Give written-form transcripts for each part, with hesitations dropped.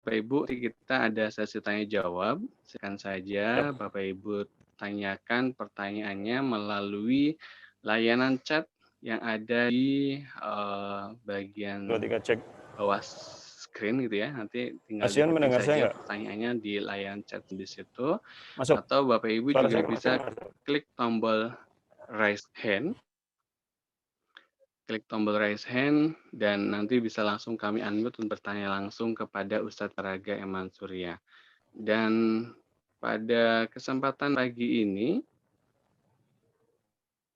Bapak Ibu, kita ada sesi tanya jawab. Silakan saja Yap. Bapak Ibu tanyakan pertanyaannya melalui layanan chat yang ada di bagian 2, 3 cek. bawah screen gitu ya. Nanti tinggal Asian diketik mendengar saya saja nggak? pertanyaannya di layanan chat di situ. Masuk. Atau Bapak Ibu Suara juga saya bisa masuk. klik tombol raise hand. Klik tombol raise hand dan nanti bisa langsung kami unmute untuk bertanya langsung kepada Ustadz Paraga Eman Surya. Dan pada kesempatan pagi ini,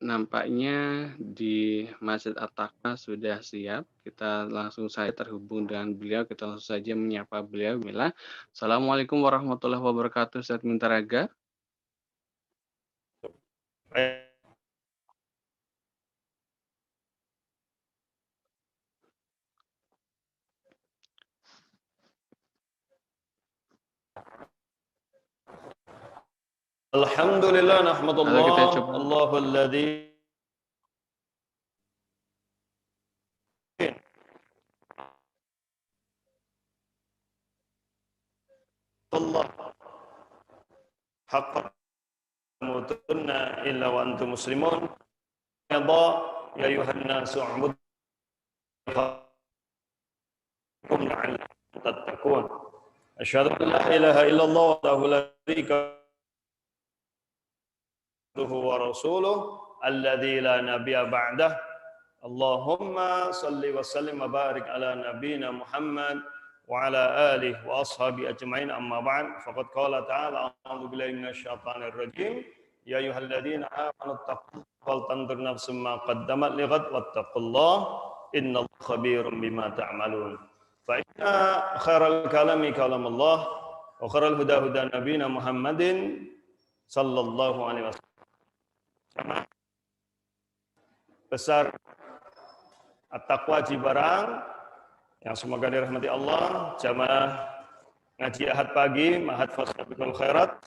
nampaknya di Masjid At-Taqwa sudah siap. Kita langsung saja terhubung dengan beliau. Kita langsung saja menyapa beliau. Bismillah. Assalamualaikum warahmatullahi wabarakatuh, Ustadz Mintaraga. Alhamdulillah Atau kita nahmadullah coba. Allahul ladzi Allah haqqa tamutunna illa wa antum muslimun ya ayuhan nasu ubudu rabbakum la'allakum tattaqun asyhadu an la ilaha illallah wahdahu la syarika lahu wa rasuluh alladzi la nabiyya ba'dah Allahumma salli wa sallim wa barik ala nabiyyina Muhammad wa ala alihi wa ashabi ajma'in amma ba'd faqad qala ta'ala a'udzu billahi minasy syaithanir rajim ya ayyuhalladzina amanu taqullaha wal tanzur nafsum ma qaddamat lighad wattaqullaha innallaha khabirum bima ta'malun fa inna khairal kalami kalamullah wa khairal huda huda nabiyyina Muhammadin sallallahu alaihi wasallam besar At-Taqwa Cibarang yang semoga dirahmati Allah, jamaah ngaji Ahad pagi, Ma'had Fastabiqul Khairat,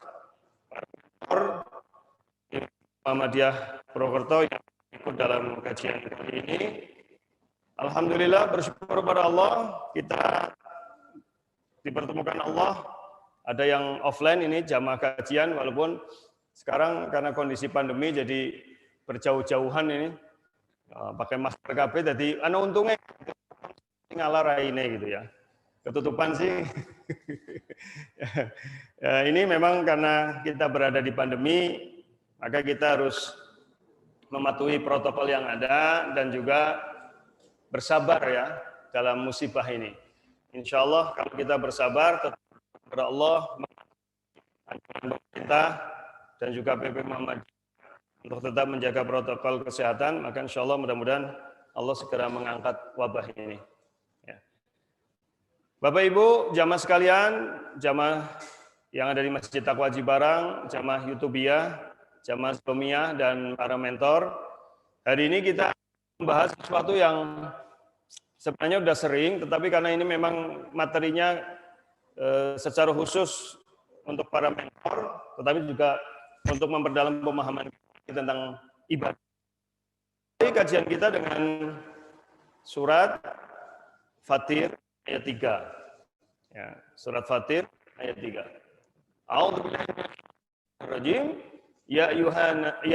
Muhammadiyah Purwokerto yang ikut dalam kajian kali ini. Alhamdulillah bersyukur kepada Allah, kita dipertemukan Allah. Ada yang offline ini jamaah kajian, walaupun sekarang karena kondisi pandemi jadi berjauh-jauhan ini. Pakai masker KB, jadi untungnya ngalah raine gitu ya. Ketutupan sih. Ya, ini memang karena kita berada di pandemi, maka kita harus mematuhi protokol yang ada dan juga bersabar ya dalam musibah ini. Insya Allah kalau kita bersabar kepada Allah, kita dan juga PP Muhammadiyah untuk tetap menjaga protokol kesehatan, maka insya Allah mudah-mudahan Allah segera mengangkat wabah ini. Ya. Bapak Ibu, jamaah sekalian, jamaah yang ada di Masjid Taqwa Cibarang, jamaah Yutubiyah, jamaah Islamiyah, dan para mentor, hari ini kita membahas sesuatu yang sebenarnya sudah sering, tetapi karena ini memang materinya secara khusus untuk para mentor, tetapi juga untuk memperdalam pemahaman tentang ibadah. Jadi kajian kita dengan surat Fatir ayat 3. Ya, surat Fatir ayat 3. A'udzubillahi minasyaitonir rajim. Ya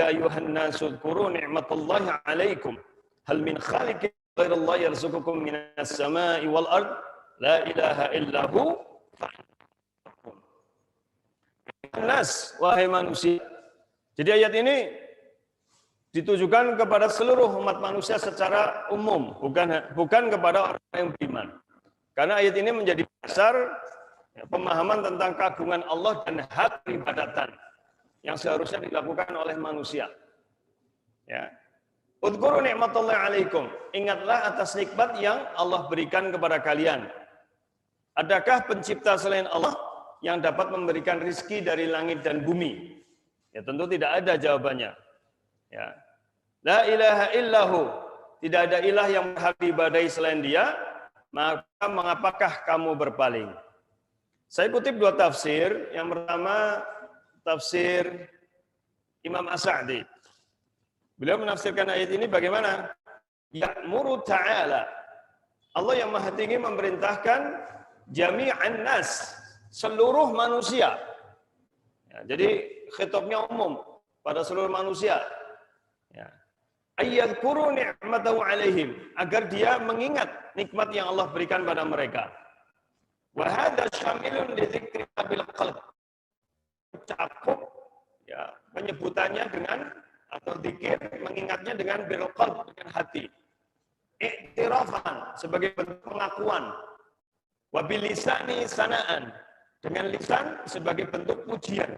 ayyuhan nasu dzkuru ni'matallahi 'alaikum. Hal min khaliqin ghairallahi yarzuqukum minas sama'i wal ard. La ilaha illahu. Nas, wahai manusia. Jadi ayat ini ditujukan kepada seluruh umat manusia secara umum, bukan kepada orang yang beriman. Karena ayat ini menjadi dasar pemahaman tentang keagungan Allah dan hak peribadatan yang seharusnya dilakukan oleh manusia. Ya. Udhkuru ni'matallahi 'alaikum. Ingatlah atas nikmat yang Allah berikan kepada kalian. Adakah pencipta selain Allah yang dapat memberikan rizki dari langit dan bumi? Ya tentu tidak ada jawabannya. Ya. La ilaha illahu. Tidak ada ilah yang berhak diibadahi selain dia, maka mengapakah kamu berpaling? Saya kutip dua tafsir. Yang pertama tafsir Imam As-Sa'di. Beliau menafsirkan ayat ini bagaimana? Ya'muru ta'ala. Allah yang Maha Tinggi memerintahkan jami'an nas, seluruh manusia. Ya, jadi khitabnya umum pada seluruh manusia. Ya. Ayyadhkuru ni'matahu alaihim, agar dia mengingat nikmat yang Allah berikan pada mereka. Wa hadza syamilun li dzikri bil qalb. Cakup ya penyebutannya dengan atau zikir mengingatnya dengan bil qalb, dengan hati. I'tirafan sebagai bentuk pengakuan. Wa bil lisani sanaan, dengan lisan sebagai bentuk pujian.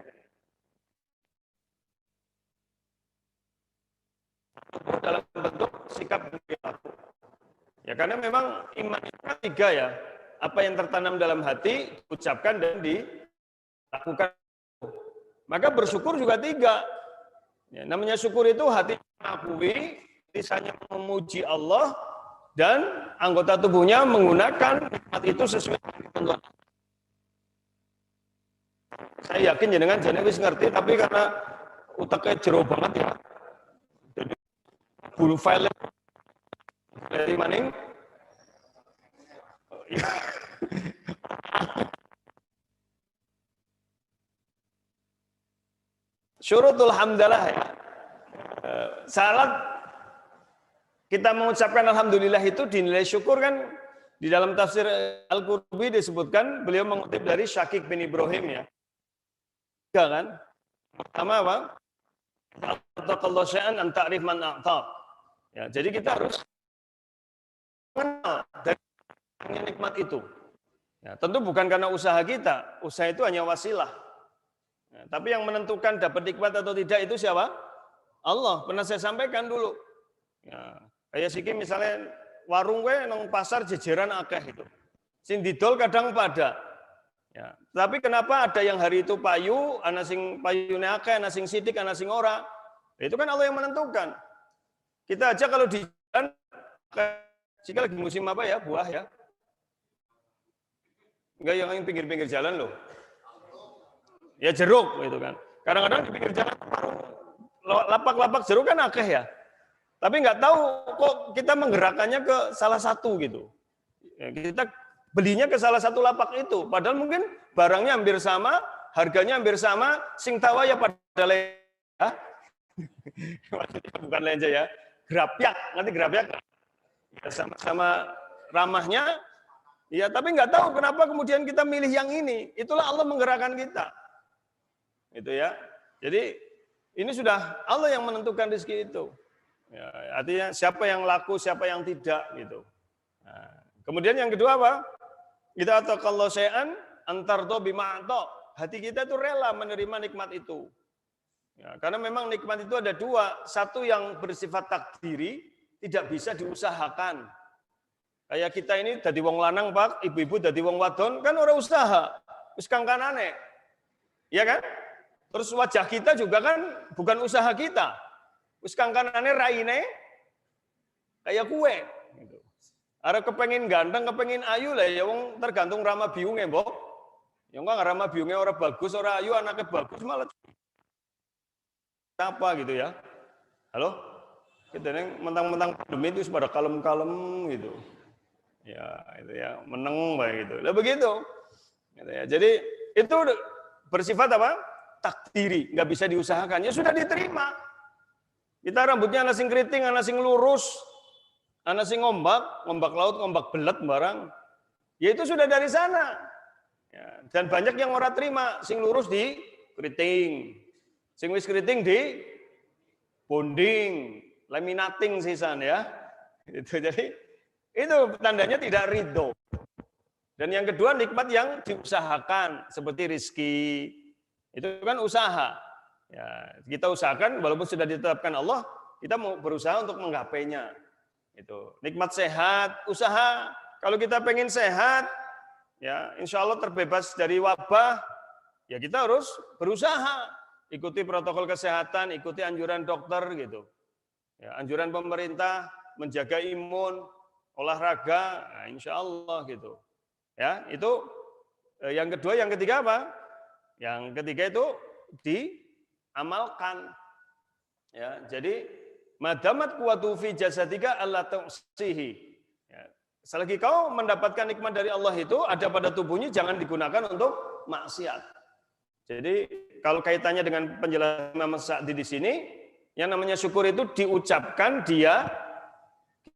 Dalam bentuk sikap perilaku. Ya karena memang iman itu kan 3 ya. Apa yang tertanam dalam hati, diucapkan dan dilakukan. Maka bersyukur juga 3. Ya, namanya syukur itu hati mengakui, lisannya memuji Allah, dan anggota tubuhnya menggunakan nikmat itu sesuai dengan ketentuan. Saya yakin jenengan wis ngerti, tapi karena utaknya jero banget ya. Jadi bulu file dari maning. Syurutul hamdalah ya. Syarat kita mengucapkan alhamdulillah itu dinilai syukur kan, di dalam tafsir Al-Qurtubi disebutkan, beliau mengutip dari Syakik bin Ibrahim ya. Kan? Pertama apa? Taqallahu syai'an an ta'rif man a'ta. Ya, jadi kita harus mengenal dari nikmat itu. Ya, tentu bukan karena usaha kita. Usaha itu hanya wasilah. Ya, tapi yang menentukan dapat nikmat atau tidak itu siapa? Allah. Pernah saya sampaikan dulu. Ya, kayak siki misalnya warung we nang pasar jejeran akeh itu. Sing didol kadang pada. Ya, tapi kenapa ada yang hari itu payu, ana sing payune akeh, ana sing sithik, ana sing ora? Itu kan Allah yang menentukan. Kita aja kalau di jalan, jika lagi musim apa ya, buah ya? Enggak yang pinggir-pinggir jalan loh. Ya jeruk gitu kan. Kadang-kadang di pinggir jalan lapak-lapak jeruk kan akeh ya. Tapi nggak tahu kok kita menggerakkannya ke salah satu gitu. Ya, kita belinya ke salah satu lapak itu. Padahal mungkin barangnya hampir sama, harganya hampir sama, sing tawa ya pada lenja. Bukan lenja ya, grapyak. Nanti grapyak ya, sama-sama ramahnya. Ya, tapi nggak tahu kenapa kemudian kita milih yang ini. Itulah Allah menggerakkan kita. Itu ya. Jadi ini sudah Allah yang menentukan rezeki itu. Ya, artinya siapa yang laku, siapa yang tidak gitu. Nah, kemudian yang kedua apa? Kita ataqallahu syai'an antardo bima'to. Hati kita itu rela menerima nikmat itu. Ya, karena memang nikmat itu ada 2. Satu yang bersifat takdiri, tidak bisa diusahakan. Kayak kita ini dadi wong lanang, Pak, ibu-ibu dadi wong wadon kan ora usaha. Wis kangkanane. Iya kan? Terus wajah kita juga kan bukan usaha kita. Wis kangkanane raine kayak kue gitu. Are kepengin ganteng, kepengin ayu lah ya wong tergantung rama biunge, Mbok. Ya enggak rama biunge ora bagus, ora ayu, anaknya bagus malah apa gitu ya. Halo? Kita neng mentang-mentang pandemi itu pada kalem-kalem gitu. Ya, itu ya, meneng baik gitu. Lah begitu. Gitu ya. Jadi itu bersifat apa? Takdiri, nggak bisa diusahakan. Ya sudah diterima. Kita rambutnya ana sing keriting, ana sing lurus, ana sing ngombak laut, ngombak belet barang. Ya itu sudah dari sana. Ya, dan banyak yang ora terima, sing lurus di keriting. Sing wis keriting di bonding, laminating sisan ya. Itu jadi itu tandanya tidak ridho. Dan yang kedua nikmat yang diusahakan seperti rizki. Itu kan usaha. Ya, kita usahakan walaupun sudah ditetapkan Allah, kita mau berusaha untuk menggapainya. Itu nikmat sehat, usaha. Kalau kita pengen sehat, ya insya Allah terbebas dari wabah, ya kita harus berusaha. Ikuti protokol kesehatan, ikuti anjuran dokter gitu. Ya, anjuran pemerintah menjaga imun, olahraga, nah, insya Allah gitu. Ya, itu yang kedua, yang ketiga apa? Yang ketiga itu diamalkan. Ya, jadi madamat kuwatu fi jasadika alla tusihi. Ya, selagi kau mendapatkan nikmat dari Allah itu ada pada tubuhnya, jangan digunakan untuk maksiat. Jadi kalau kaitannya dengan penjelasan Imam Sa'di di sini, yang namanya syukur itu diucapkan, dia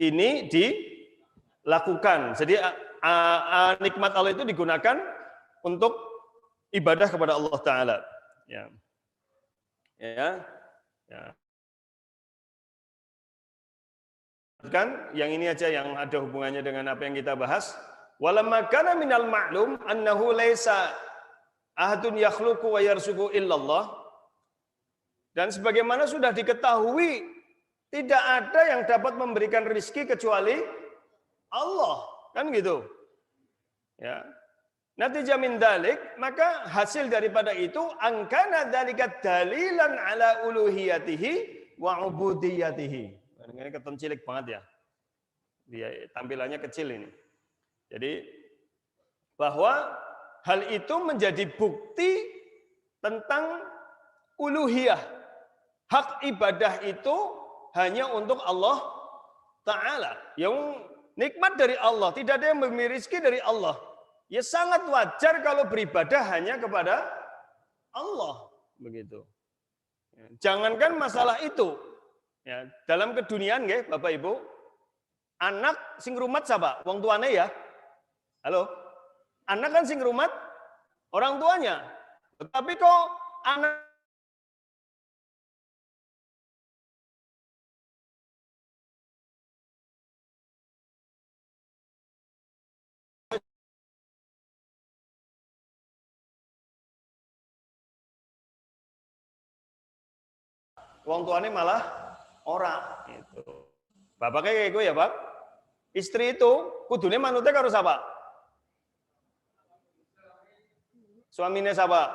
ini dilakukan. Jadi nikmat Allah itu digunakan untuk ibadah kepada Allah Ta'ala. Ya. Kan yang ini aja yang ada hubungannya dengan apa yang kita bahas. Walamma kana minal ma'lum annahu laisa ahadun yakhluqu wa yarzuqu illallah. Dan sebagaimana sudah diketahui, tidak ada yang dapat memberikan rezeki kecuali Allah, kan gitu. Ya. Natijah min dalik, maka hasil daripada itu angkana dzalika dalilan ala uluhiyatihi wa ubudiyatihi. Ini keton cilik banget ya. Dia tampilannya kecil ini. Jadi bahwa hal itu menjadi bukti tentang uluhiyah. Hak ibadah itu hanya untuk Allah Ta'ala. Yang nikmat dari Allah, tidak ada yang memberi rezeki dari Allah. Ya sangat wajar kalau beribadah hanya kepada Allah. Begitu. Jangankan masalah itu. Ya, dalam keduniaan nggih, Bapak Ibu, anak sing rumat siapa? Wong tuane ya. Halo. Anak kan sing rumat orang tuanya. Tetapi kok anak wong tuane malah ora itu. Bapaknya kayak gue ya, Pak. Istri itu kudune manute karo siapa? Suaminya siapa?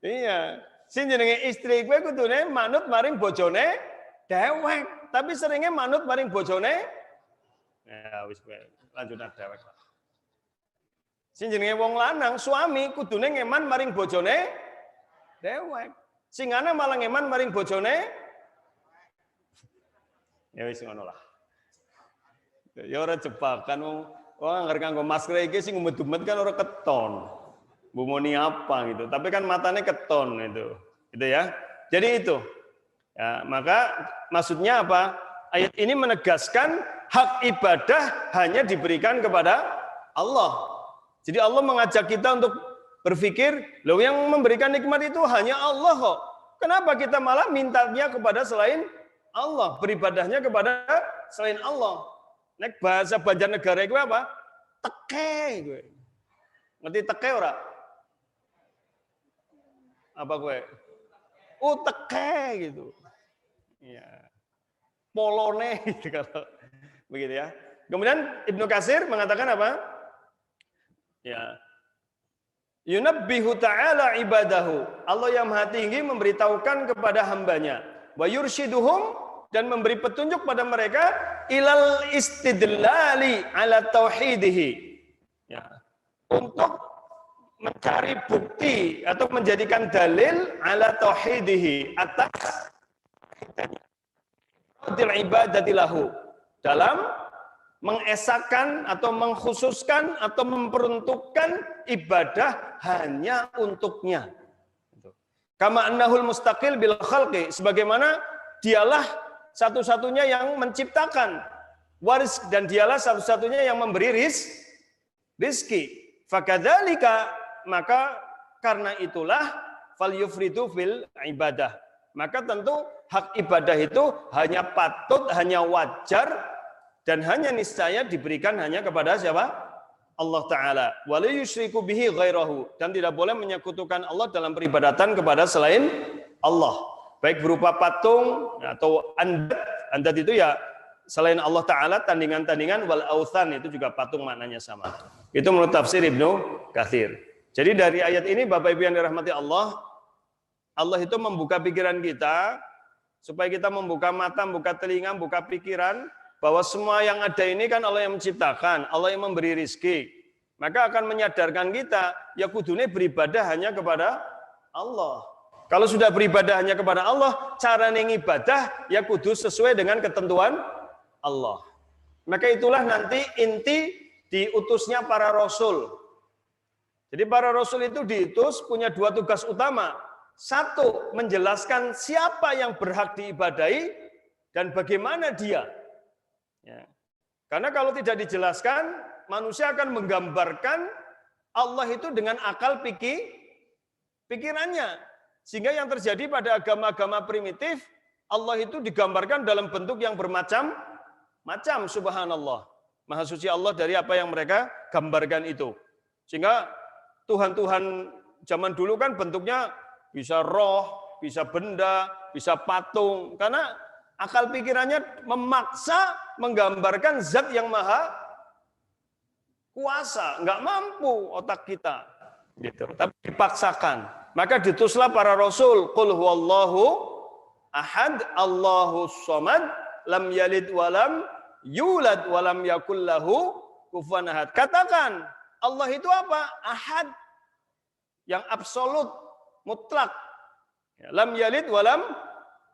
Iya. Sing jenenge istri gue kudune manut maring bojone dewek, tapi seringnya manut maring bojone ya wis lanjut dewek. Sing jenenge wong lanang suami kudune ngeman maring bojone dewek. Sing ana malah ngeman maring bojone ya wis ngono lah. Ya ora jebakan wong anggar kanggo masker iki sing umet-umet kan ora keton. Bumoni apa gitu. Tapi kan matanya keton itu. Gitu ya. Jadi itu. Ya, maka maksudnya apa? Ayat ini menegaskan hak ibadah hanya diberikan kepada Allah. Jadi Allah mengajak kita untuk berpikir, loh yang memberikan nikmat itu hanya Allah kok. Kenapa kita malah mintanya kepada selain Allah, beribadahnya kepada selain Allah? Nek bahasa Banjarnegara itu apa? Teke gue. Ngerti teke ora? Apa gue? Oh teke gitu. Ya. Polone gitu kalau begitu ya. Kemudian Ibnu Katsir mengatakan apa? Ya. Yunabbihu ta'ala ibadahu. Allah yang Maha Tinggi memberitahukan kepada hambanya. Wa yursyiduhum, dan memberi petunjuk pada mereka ilal istidlali ala tauhidihi. Ya. Untuk mencari bukti atau menjadikan dalil ala tauhidihi atas ibadati lahu, dalam mengesahkan atau mengkhususkan atau memperuntukkan ibadah hanya untuknya. Kama annahul mustaqil bil khalqi, sebagaimana dialah satu-satunya yang menciptakan waris dan dialah satu-satunya yang memberi rizki. Fakadzalika, maka karena itulah fal yufridu fil ibadah. Maka tentu hak ibadah itu hanya patut, hanya wajar dan hanya niscaya diberikan hanya kepada siapa? Allah Ta'ala. Wa la yusyriku bihi ghairahu, dan tidak boleh menyekutukan Allah dalam peribadatan kepada selain Allah. Baik berupa patung atau andat itu ya selain Allah Ta'ala, tandingan-tandingan, wal authan itu juga patung, maknanya sama. Itu menurut tafsir Ibnu Katsir. Jadi dari ayat ini Bapak Ibu yang dirahmati Allah, Allah itu membuka pikiran kita supaya kita membuka mata, membuka telinga, membuka pikiran bahwa semua yang ada ini kan Allah yang menciptakan, Allah yang memberi rizki. Maka akan menyadarkan kita ya kudune beribadah hanya kepada Allah. Kalau sudah beribadah hanya kepada Allah, cara ibadah ya kudu sesuai dengan ketentuan Allah. Maka itulah nanti inti diutusnya para rasul. Jadi para rasul itu diutus punya dua tugas utama. Satu, menjelaskan siapa yang berhak diibadahi dan bagaimana dia. Ya. Karena kalau tidak dijelaskan, manusia akan menggambarkan Allah itu dengan akal pikirannya. Sehingga yang terjadi pada agama-agama primitif, Allah itu digambarkan dalam bentuk yang bermacam-macam, subhanallah. Maha suci Allah dari apa yang mereka gambarkan itu. Sehingga Tuhan-Tuhan zaman dulu kan bentuknya bisa roh, bisa benda, bisa patung. Karena akal pikirannya memaksa menggambarkan zat yang maha kuasa. Nggak mampu otak kita. Gitu. Tapi dipaksakan. Maka diutuslah para rasul, qul huwallahu ahad, Allahus samad, lam yalid walam yulad walam yakul lahu kufuwan ahad. Katakan, Allah itu apa? Ahad. Yang absolut, mutlak. Lam yalid walam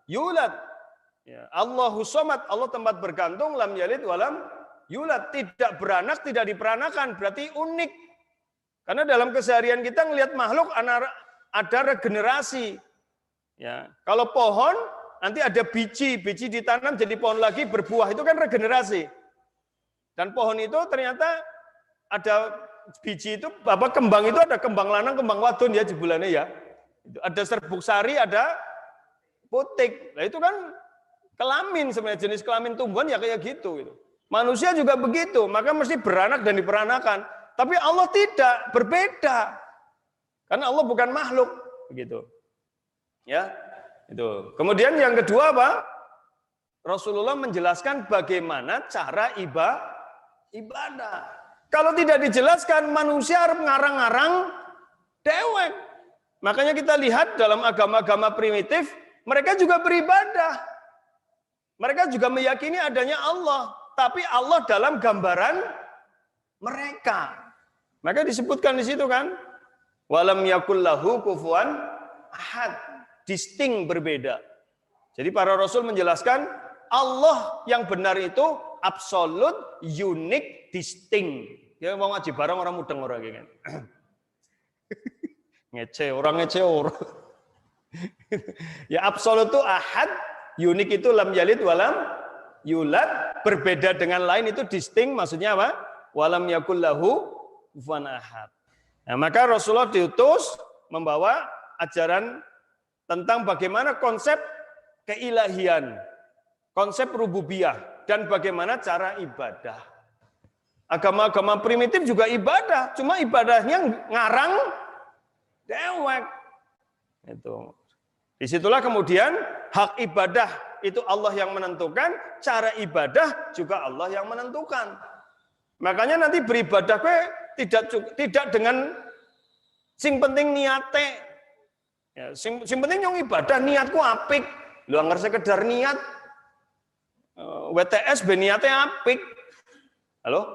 yulad. Allahus samad, Allah tempat bergantung, lam yalid walam yulad. Tidak beranak, tidak diperanakan, berarti unik. Karena dalam keseharian kita ngelihat makhluk ada regenerasi. Ya, kalau pohon nanti ada biji ditanam jadi pohon lagi berbuah, itu kan regenerasi. Dan pohon itu ternyata ada biji itu, kembang itu ada kembang lanang, kembang wadon ya jebulannya ya. Ada serbuk sari, ada putik. Nah itu kan kelamin sebenarnya, jenis kelamin tumbuhan ya kayak gitu. Manusia juga begitu, maka mesti beranak dan diperanakan. Tapi Allah tidak, berbeda. Karena Allah bukan makhluk, begitu. Ya, itu. Kemudian yang kedua apa? Rasulullah menjelaskan bagaimana cara ibadah. Kalau tidak dijelaskan, manusia ngarang-ngarang dewek. Makanya kita lihat dalam agama-agama primitif, mereka juga beribadah. Mereka juga meyakini adanya Allah, tapi Allah dalam gambaran mereka. Maka disebutkan di situ kan, walam yakul lahu kufuwan ahad, distinct, berbeda. Jadi para rasul menjelaskan Allah yang benar itu absolut, unik, distinct. Ya mau ngaji bareng orang mudeng orang kayak kan. ngece orang. Ya absolut itu ahad, unik itu lam yalid walam yulad, berbeda dengan lain itu distinct, maksudnya apa? Walam yakul lahu kufuwan ahad. Nah, maka Rasulullah diutus membawa ajaran tentang bagaimana konsep keilahian, konsep rububiyah, dan bagaimana cara ibadah. Agama-agama primitif juga ibadah, cuma ibadahnya ngarang dewek. Itu. Disitulah kemudian hak ibadah itu Allah yang menentukan, cara ibadah juga Allah yang menentukan. Makanya nanti beribadah tidak dengan sing penting niate. Ya, sing penting yang ibadah niatku apik. Lu anggar sekedar niat. WTS ben niate apik. Halo?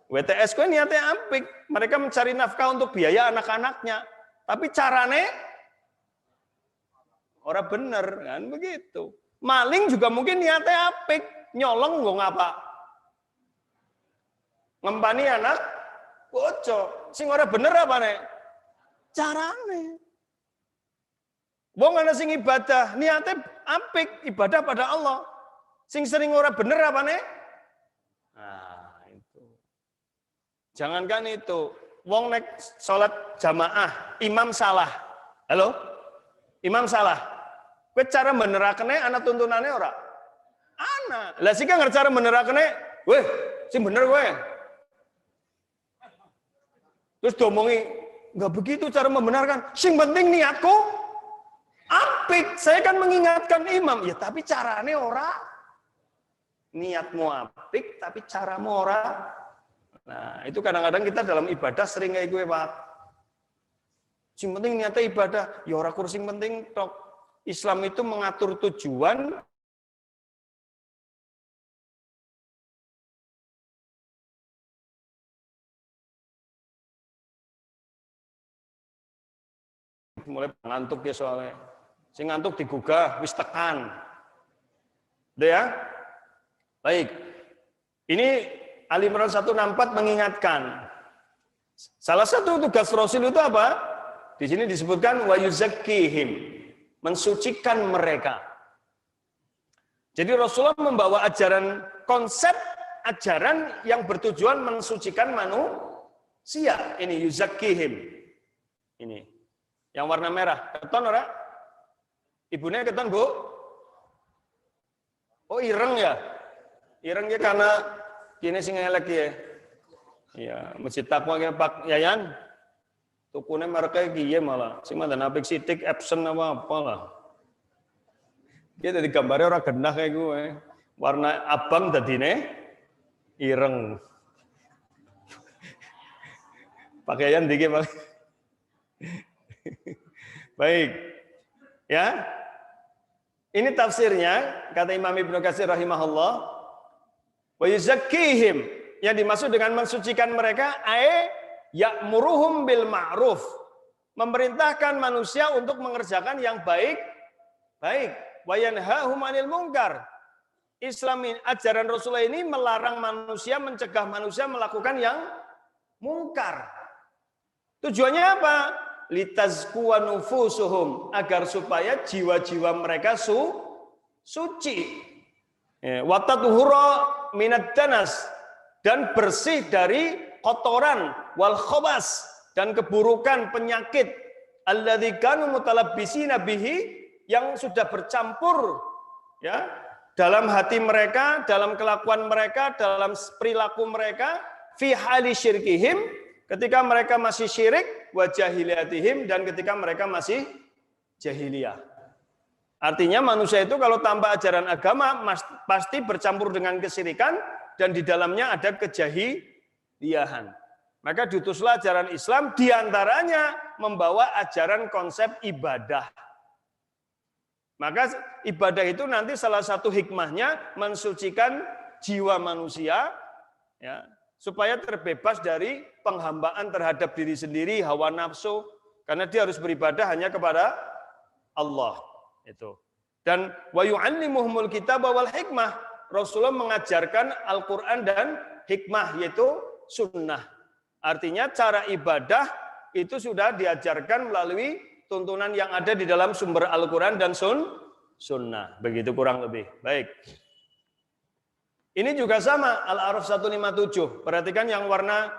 WTS ku niate apik. Mereka mencari nafkah untuk biaya anak-anaknya. Tapi carane ora bener kan begitu. Maling juga mungkin niate apik, nyolong nggo ngapa? Ngempani anak bojo. Sing ora bener apa nek? Carane. Wong ana sing ibadah, niate apik, ibadah pada Allah. Sing sering ora bener apa nek? Nah, itu. Jangankan itu, wong nek salat jamaah, imam salah. Halo? Imam salah. Kowe cara benerakene ana tuntunane ora? Ana. Lah sing ngerti cara benerakene, weh, sing bener kowe. Terus diomongi, enggak begitu cara membenarkan. Sing penting niatku apik. Saya kan mengingatkan imam, ya tapi carane ora. Niatmu apik tapi caramu ora. Nah, itu kadang-kadang kita dalam ibadah sering kayak gue, Pak. Sing penting niatnya ibadah, ya ora kurang penting tok. Islam itu mengatur tujuan mulai ngantuk ya soalnya. Sing ngantuk digugah, wis tekan. Udah ya? Baik. Ini Ali Imran 164 mengingatkan. Salah satu tugas Rasul itu apa? Di sini disebutkan wa yuzakkihim, mensucikan mereka. Jadi Rasulullah membawa ajaran, konsep ajaran yang bertujuan mensucikan manusia. Ini yuzakkihim. Ini. Yang warna merah. Keton ora? Ibunya keton, Bu? Oh, ireng ya? Ireng ya karena kini sing elek ya. Iya, Masjid Taqwa ya Pak Yayan. Tukune mereknya kiye malah. Sing mandan apik sithik Epson apa lah. Dia dari gambarnya orang genah kayak gue. Warna abang dadine ireng. Pakaian dikit Pak. Baik. Ya. Ini tafsirnya kata Imam Ibnu Katsir rahimahullah. Wa yuzakkihim, yang dimaksud dengan mensucikan mereka ya'muruhum bil ma'ruf, memerintahkan manusia untuk mengerjakan yang baik. Wa yanhahum 'anil munkar. Islam ini, ajaran Rasulullah ini melarang manusia, mencegah manusia melakukan yang mungkar. Tujuannya apa? Litazku wa nufusuhum, agar supaya jiwa-jiwa mereka suci. Wa tatuhura minad danas, dan bersih dari kotoran, wal khobas, dan keburukan penyakit, alladzi kanu mutalabbisina bihi, yang sudah bercampur ya dalam hati mereka, dalam kelakuan mereka, dalam perilaku mereka, fi hali syirkihim, ketika mereka masih syirik, wa jahiliyatihim, dan ketika mereka masih jahiliyah. Artinya manusia itu kalau tanpa ajaran agama pasti bercampur dengan kesyirikan, dan di dalamnya ada kejahiliahan. Maka diutuslah ajaran Islam, diantaranya membawa ajaran konsep ibadah. Maka ibadah itu nanti salah satu hikmahnya mensucikan jiwa manusia, ya, supaya terbebas dari penghambaan terhadap diri sendiri, hawa nafsu, karena dia harus beribadah hanya kepada Allah. Itu. Dan wa yu'allimuhumul kitaba wal hikmah, Rasulullah mengajarkan Al-Quran dan hikmah, yaitu sunnah. Artinya cara ibadah itu sudah diajarkan melalui tuntunan yang ada di dalam sumber Al-Quran dan sunnah. Begitu kurang lebih. Baik. Ini juga sama, Al-A'raf 157. Perhatikan yang warna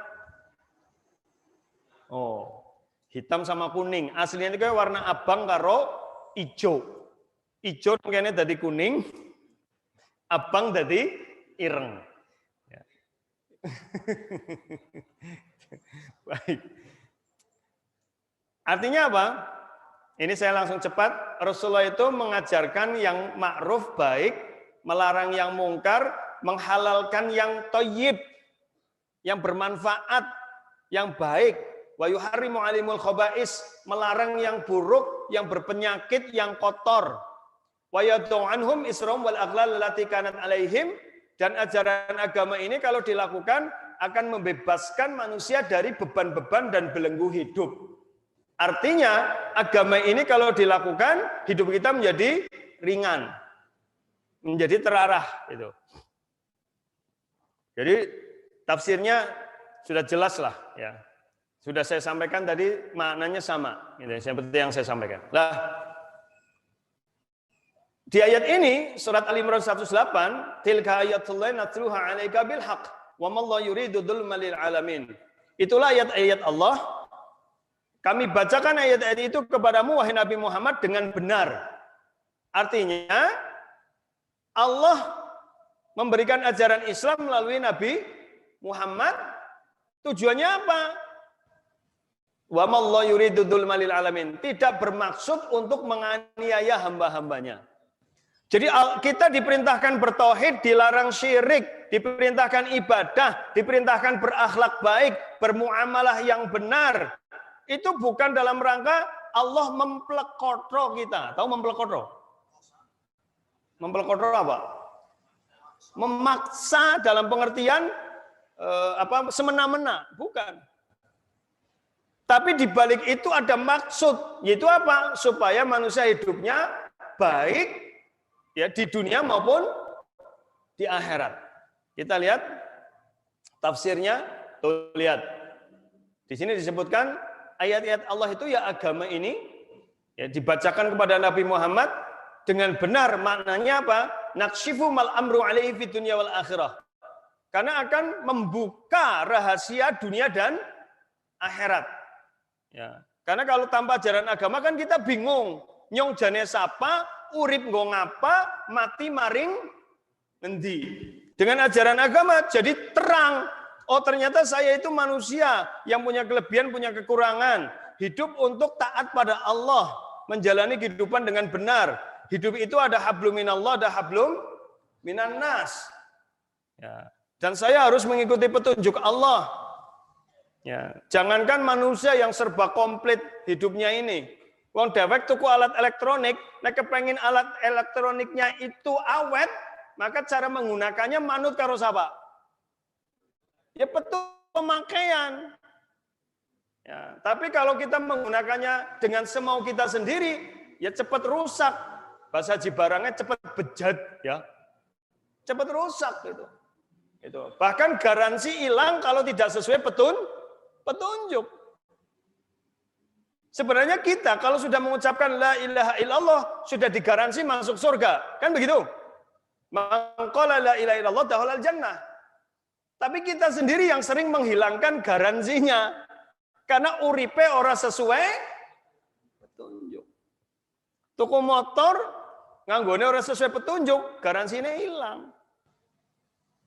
hitam sama kuning. Aslinya itu warna abang karo ijo. Ijo kayaknya dari kuning, abang dari ireng. Ya. Baik. Artinya apa? Ini saya langsung cepat. Rasulullah itu mengajarkan yang ma'ruf baik, melarang yang mungkar, menghalalkan yang thayyib, yang bermanfaat, yang baik. Wa yuharrimu 'alimul khaba'is, melarang yang buruk, yang berpenyakit, yang kotor. Wa yad'u anhum isrum wal aghlal allati kanat 'alaihim, dan ajaran agama ini kalau dilakukan akan membebaskan manusia dari beban-beban dan belenggu hidup. Artinya agama ini kalau dilakukan, hidup kita menjadi ringan, menjadi terarah itu. Jadi tafsirnya sudah jelas lah ya. Sudah saya sampaikan tadi, maknanya sama gitu, seperti yang saya sampaikan. Lah, di ayat ini surat Al-Imran 108, tilka ayatullahi natluha 'alaika bil haqq wa ma Allah yuridu dzulman lil alamin. Itulah ayat-ayat Allah. Kami bacakan ayat-ayat itu kepadamu wahai Nabi Muhammad dengan benar. Artinya Allah memberikan ajaran Islam melalui Nabi Muhammad. Tujuannya apa? Wa ma Allah yuridu dzulman lil alamin. Tidak bermaksud untuk menganiaya hamba-hambanya. Jadi kita diperintahkan bertauhid, dilarang syirik, diperintahkan ibadah, diperintahkan berakhlak baik, bermuamalah yang benar. Itu bukan dalam rangka Allah memplekotro kita. Tahu memplekotro? Memplekotro apa? Memaksa dalam pengertian semena-mena, bukan. Tapi di balik itu ada maksud, yaitu apa? Supaya manusia hidupnya baik ya di dunia maupun di akhirat. Kita lihat tafsirnya, tuh lihat. Di sini disebutkan ayat-ayat Allah itu ya agama ini ya dibacakan kepada Nabi Muhammad dengan benar, maknanya apa? Nakshifu mal amru alaihi fid dunya wal akhirah. Karena akan membuka rahasia dunia dan akhirat. Ya, karena kalau tanpa ajaran agama kan kita bingung. Nyong jane sapa, urip nggo ngapa, mati maring endi. Dengan ajaran agama jadi terang. Oh ternyata saya itu manusia yang punya kelebihan, punya kekurangan. Hidup untuk taat pada Allah, menjalani kehidupan dengan benar. Hidup itu ada hablum minallah, ada hablum minan nas. Ya. Dan saya harus mengikuti petunjuk Allah. Ya, jangankan manusia yang serba komplit hidupnya ini. Wong dewek tuku alat elektronik, nek kepengin alat elektroniknya itu awet, maka cara menggunakannya manut karo sapa? Ya betul pemakaian. Ya, tapi kalau kita menggunakannya dengan semau kita sendiri, ya cepat rusak. Bahasa Jibarangnya cepat bejat, ya. Cepat rusak gitu. Itu. Bahkan garansi hilang kalau tidak sesuai petunjuk. Sebenarnya kita kalau sudah mengucapkan la ilaha illallah sudah digaransi masuk surga, kan begitu? Man qala la ilaha illallah dakhalal jannah. Tapi kita sendiri yang sering menghilangkan garansinya karena uripe ora sesuai petunjuk. Tuku motor nganggone ora sesuai petunjuk, garansinya hilang.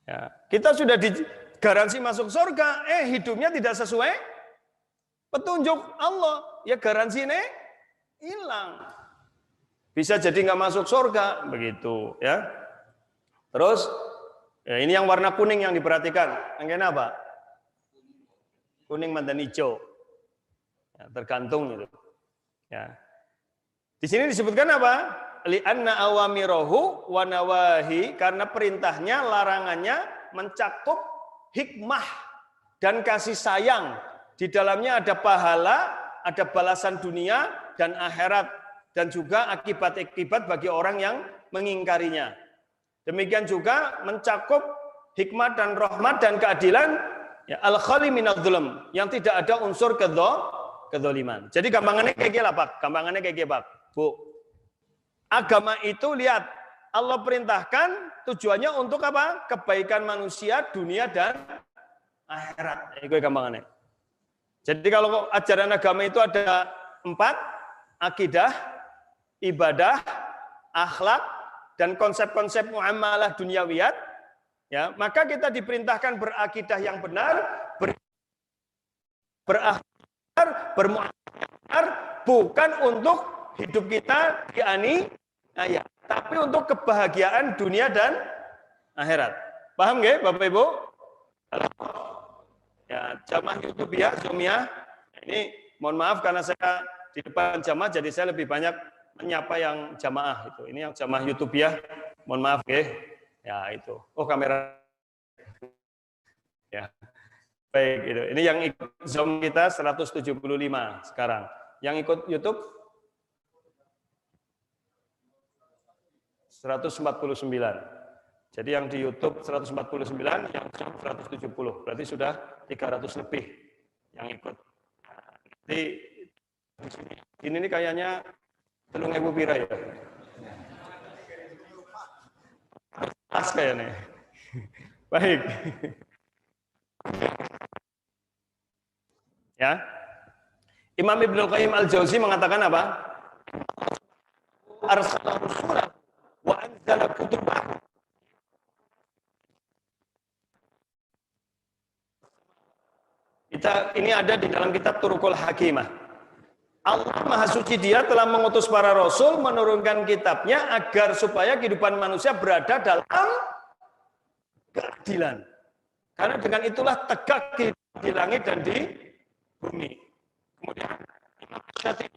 Ya, kita sudah garansi masuk surga, hidupnya tidak sesuai petunjuk Allah, ya garansinya hilang. Bisa jadi nggak masuk surga, begitu ya. Terus, ya ini yang warna kuning yang diperhatikan, yang apa? Kuning mantan hijau, ya, tergantung itu. Ya. Di sini disebutkan apa? Li'anna awamirahu wa nawahi, karena perintahnya, larangannya mencakup hikmah dan kasih sayang. Di dalamnya ada pahala, ada balasan dunia dan akhirat, dan juga akibat-akibat bagi orang yang mengingkarinya. Demikian juga mencakup hikmah dan rahmat dan keadilan, ya, al-khali minadz-dzulm, yang tidak ada unsur kedzaliman. Jadi gampangannya kayak gila, Pak. Gampangannya kayak gila, Pak. Bu. Agama itu lihat, Allah perintahkan tujuannya untuk apa? Kebaikan manusia, dunia dan akhirat. Itu gampangannya. Jadi kalau ajaran agama itu ada 4, akidah, ibadah, akhlak, dan konsep-konsep muamalah duniawiyat, ya, maka kita diperintahkan berakidah yang benar, berakhlak, bermuamalah, bukan untuk hidup kita dianiaya, tapi untuk kebahagiaan dunia dan akhirat. Paham nggak, Bapak Ibu? Ya, jamaah YouTube ya, Zoom ya. Ini mohon maaf karena saya di depan jamaah, jadi saya lebih banyak menyapa yang jamaah itu. Ini yang jamaah YouTube ya. Mohon maaf nggih. Ya itu. Oh kamera. Ya. Baik itu. Ini yang ikut Zoom kita 175 sekarang. Yang ikut YouTube 149. Jadi yang di YouTube 149, yang Zoom 170. Berarti sudah 300 lebih yang ikut. Jadi ini nih kayaknya 3.000 pira ya. Pas kayaknya. Baik. Ya. Imam Ibnu Qayyim Al-Jauzi mengatakan apa? Arsala rusulah wa anzala kutubah. Ini ada di dalam kitab Turuqul Hakimah. Allah Maha Suci, Dia telah mengutus para rasul, menurunkan kitabnya agar supaya kehidupan manusia berada dalam keadilan. Karena dengan itulah tegak di langit dan di bumi. Kemudian Imam Syafi'i,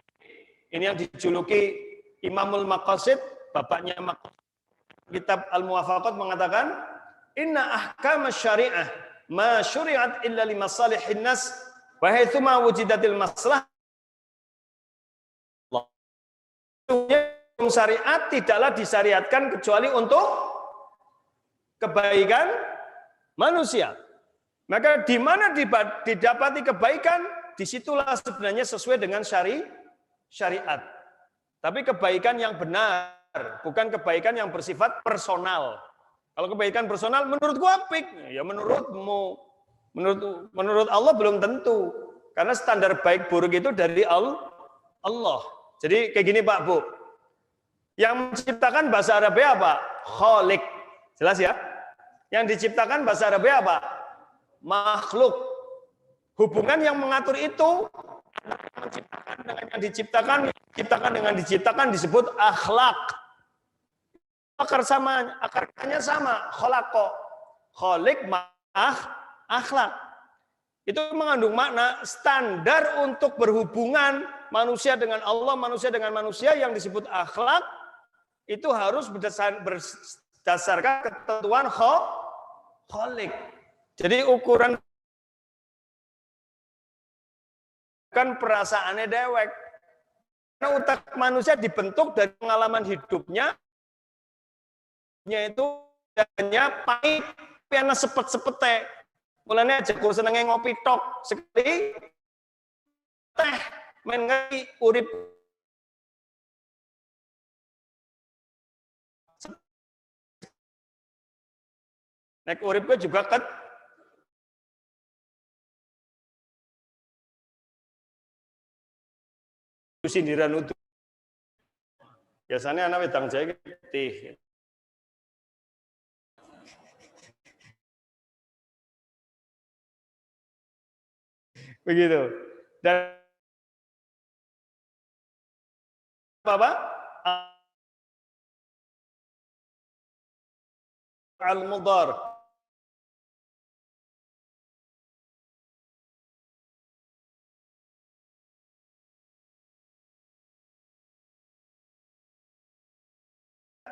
ini yang dijuluki Imamul Maqasid, bapaknya Maqasid, kitab Al-Muwafaqat mengatakan, Inna ahkam syari'ah ma syuri'at illa limasalihin nas Wa haitsu ma wujidatil maslahah syariat tidaklah disyariatkan kecuali untuk kebaikan manusia. Maka di mana didapati kebaikan, disitulah sebenarnya sesuai dengan syariat. Tapi kebaikan yang benar, bukan kebaikan yang bersifat personal. Kalau kebaikan personal, menurutku apik, ya menurutmu. Menurut Allah belum tentu. Karena standar baik buruk itu dari Allah. Jadi kayak gini Pak Bu. Yang menciptakan bahasa Arabnya apa? Khalik. Jelas ya? Yang diciptakan bahasa Arabnya apa? Makhluk. Hubungan yang mengatur itu menciptakan dengan yang diciptakan dengan diciptakan disebut akhlak. Akarnya sama, khalaqo. Khalik akhlak. Itu mengandung makna standar untuk berhubungan manusia dengan Allah, manusia dengan manusia yang disebut akhlak itu harus berdasarkan ketentuan khalik. Jadi ukuran kan perasaannya dewek. Karena otak manusia dibentuk dari pengalaman hidupnya, itu hanya pahit, piana sepet-sepete. Mulanya aja gue senengnya ngopi tok sekali, teh main ngerti urip. Nek urip gue juga kan sindiran itu. Biasanya anak wedang jahe teh. Begitu. Dan apa? Al-mudhar.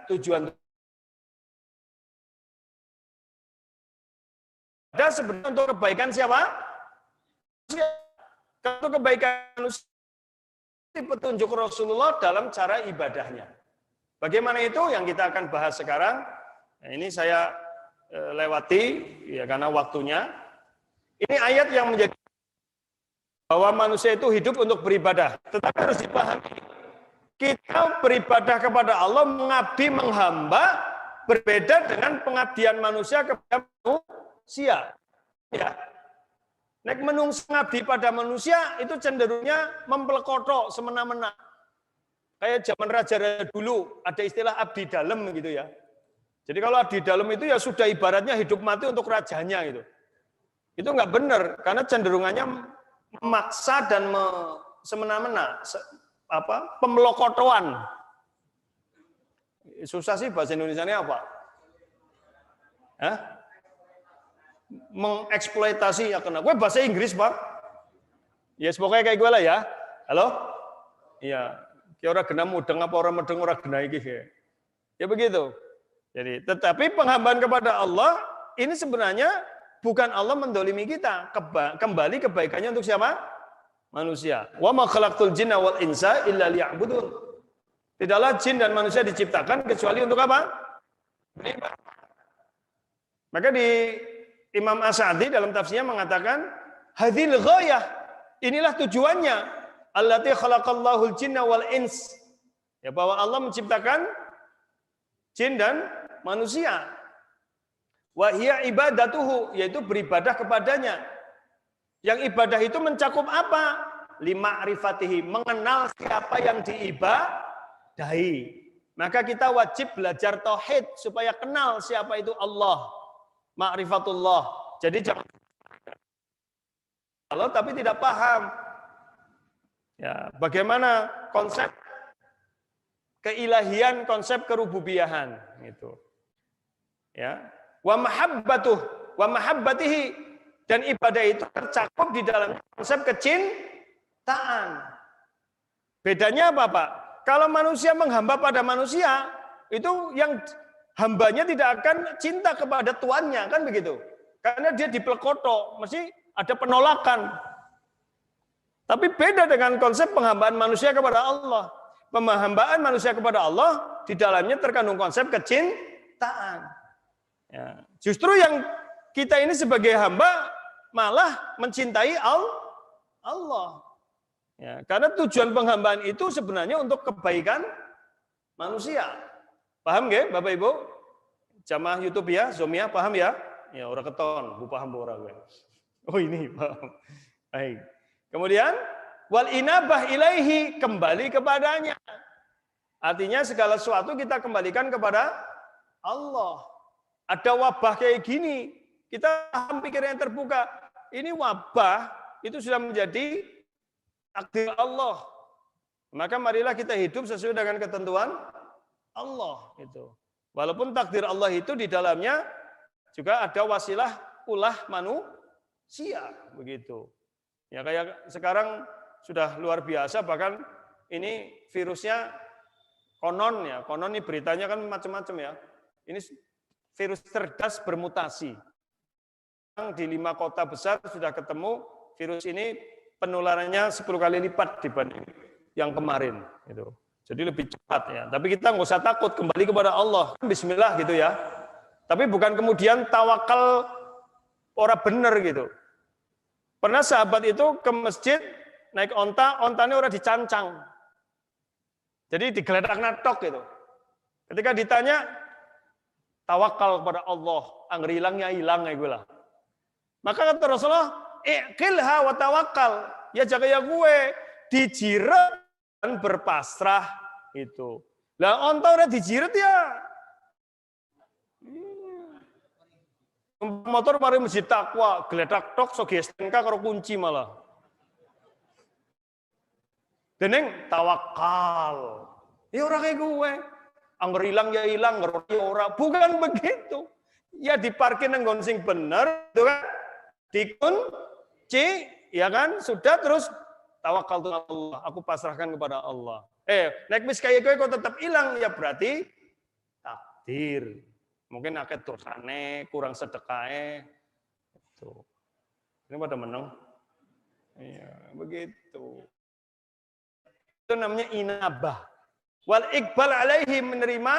Tujuan ada sebenarnya untuk kebaikan siapa? Untuk kebaikan manusia, petunjuk Rasulullah dalam cara ibadahnya. Bagaimana itu yang kita akan bahas sekarang? Nah, ini saya lewati ya karena waktunya. Ini ayat yang menjadi bahwa manusia itu hidup untuk beribadah. Tetapi harus dipahami, kita beribadah kepada Allah, mengabdi, menghamba, berbeda dengan pengabdian manusia kepada manusia. Ya. Nek menungso ngabdi pada manusia itu cenderungnya memplekotok semena-mena. Kayak zaman raja-raja dulu ada istilah abdi dalem gitu ya. Jadi kalau abdi dalem itu ya sudah ibaratnya hidup mati untuk rajanya gitu. Itu nggak benar karena cenderungannya memaksa dan semena-mena, pemlokotoan. Susah sih bahasa Indonesianya apa? Hah? Mengeksploitasi ya kena. Gue bahasa Inggris, Pak. Ya, yes, pokoknya kayak gue lah ya. Halo? Iya. Kayak orang kena mudeng apa orang mudeng orang kena iki ya. Ya begitu. Jadi, tetapi penghambaan kepada Allah ini sebenarnya bukan Allah mendolimi kita. Kembali kebaikannya untuk siapa? Manusia. Wa ma khalaqtul jinna wal insa illa liya'budun. Tidaklah jin dan manusia diciptakan kecuali untuk apa? Maka di Imam As-Sa'di dalam tafsirnya mengatakan, hadhil ghayah, inilah tujuannya. Allati khalaqallahul jinna wal ins. Ya, bahwa Allah menciptakan jin dan manusia. Wa hiya ibadatuhu, yaitu beribadah kepadanya. Yang ibadah itu mencakup apa? Lima'rifatihi, mengenal siapa yang diibadahi. Maka kita wajib belajar tauhid supaya kenal siapa itu Allah. Ma'rifatullah. Jadi jangan Allah tapi tidak paham. Ya, bagaimana konsep keilahian, konsep kerububiyahan gitu. Ya. Wa mahabbatihi, dan ibadah itu tercakup di dalam konsep kecintaan. Bedanya apa, Pak? Kalau manusia menghamba pada manusia, itu yang hambanya tidak akan cinta kepada tuannya, kan begitu. Karena dia diplekoto, mesti ada penolakan. Tapi beda dengan konsep penghambaan manusia kepada Allah. Penghambaan manusia kepada Allah di dalamnya terkandung konsep kecintaan. Ya. Justru yang kita ini sebagai hamba malah mencintai Allah. Ya, karena tujuan penghambaan itu sebenarnya untuk kebaikan manusia. Paham nggak, Bapak Ibu? Jamaah YouTube ya, Zomia, paham ya? Ya, orang keton, bu paham orang gue. Oh ini paham. Baik. Kemudian wal inabah ilaihi, kembali kepadanya. Artinya segala sesuatu kita kembalikan kepada Allah. Ada wabah kayak gini, kita pikir yang terbuka. Ini wabah itu sudah menjadi takdir Allah. Maka marilah kita hidup sesuai dengan ketentuan Allah itu. Walaupun takdir Allah itu di dalamnya juga ada wasilah ulah manusia begitu. Ya kayak sekarang sudah luar biasa, bahkan ini virusnya konon ini beritanya kan macam-macam ya. Ini virus cerdas bermutasi. Di 5 kota besar sudah ketemu virus ini, penularannya 10 kali lipat dibanding yang kemarin itu. Jadi lebih cepat ya. Tapi kita nggak usah takut, kembali kepada Allah. Bismillah gitu ya. Tapi bukan kemudian tawakal orang bener gitu. Pernah sahabat itu ke masjid naik onta, ontanya orang dicancang. Jadi digeledak natok gitu. Ketika ditanya, tawakal kepada Allah, angger hilangnya hilang ya gue lah. Maka kata Rasulullah, iqilha wa tawakal. Ya jaga ya gue, dijiret dan berpasrah itu. Lah onta udah dijiret ya. Motor mari masjid takwa, geledak tok so STNK karo kunci malah. Deneng tawakal. Ya orang kayak gue. Angger hilang ya hilang, ngerti ya ora. Bukan begitu. Ya diparkir nang sing bener, itu kan. Dikunci, ya kan? Sudah terus tawakal tuh Allah, aku pasrahkan kepada Allah. Nek wis kaya kowe kok tetap hilang, ya berarti takdir. Mungkin akeh dosane, kurang sedekahe. Itu. Ini pada menang. Iya, begitu. Itu namanya inabah. Wal iqbal alaihi, menerima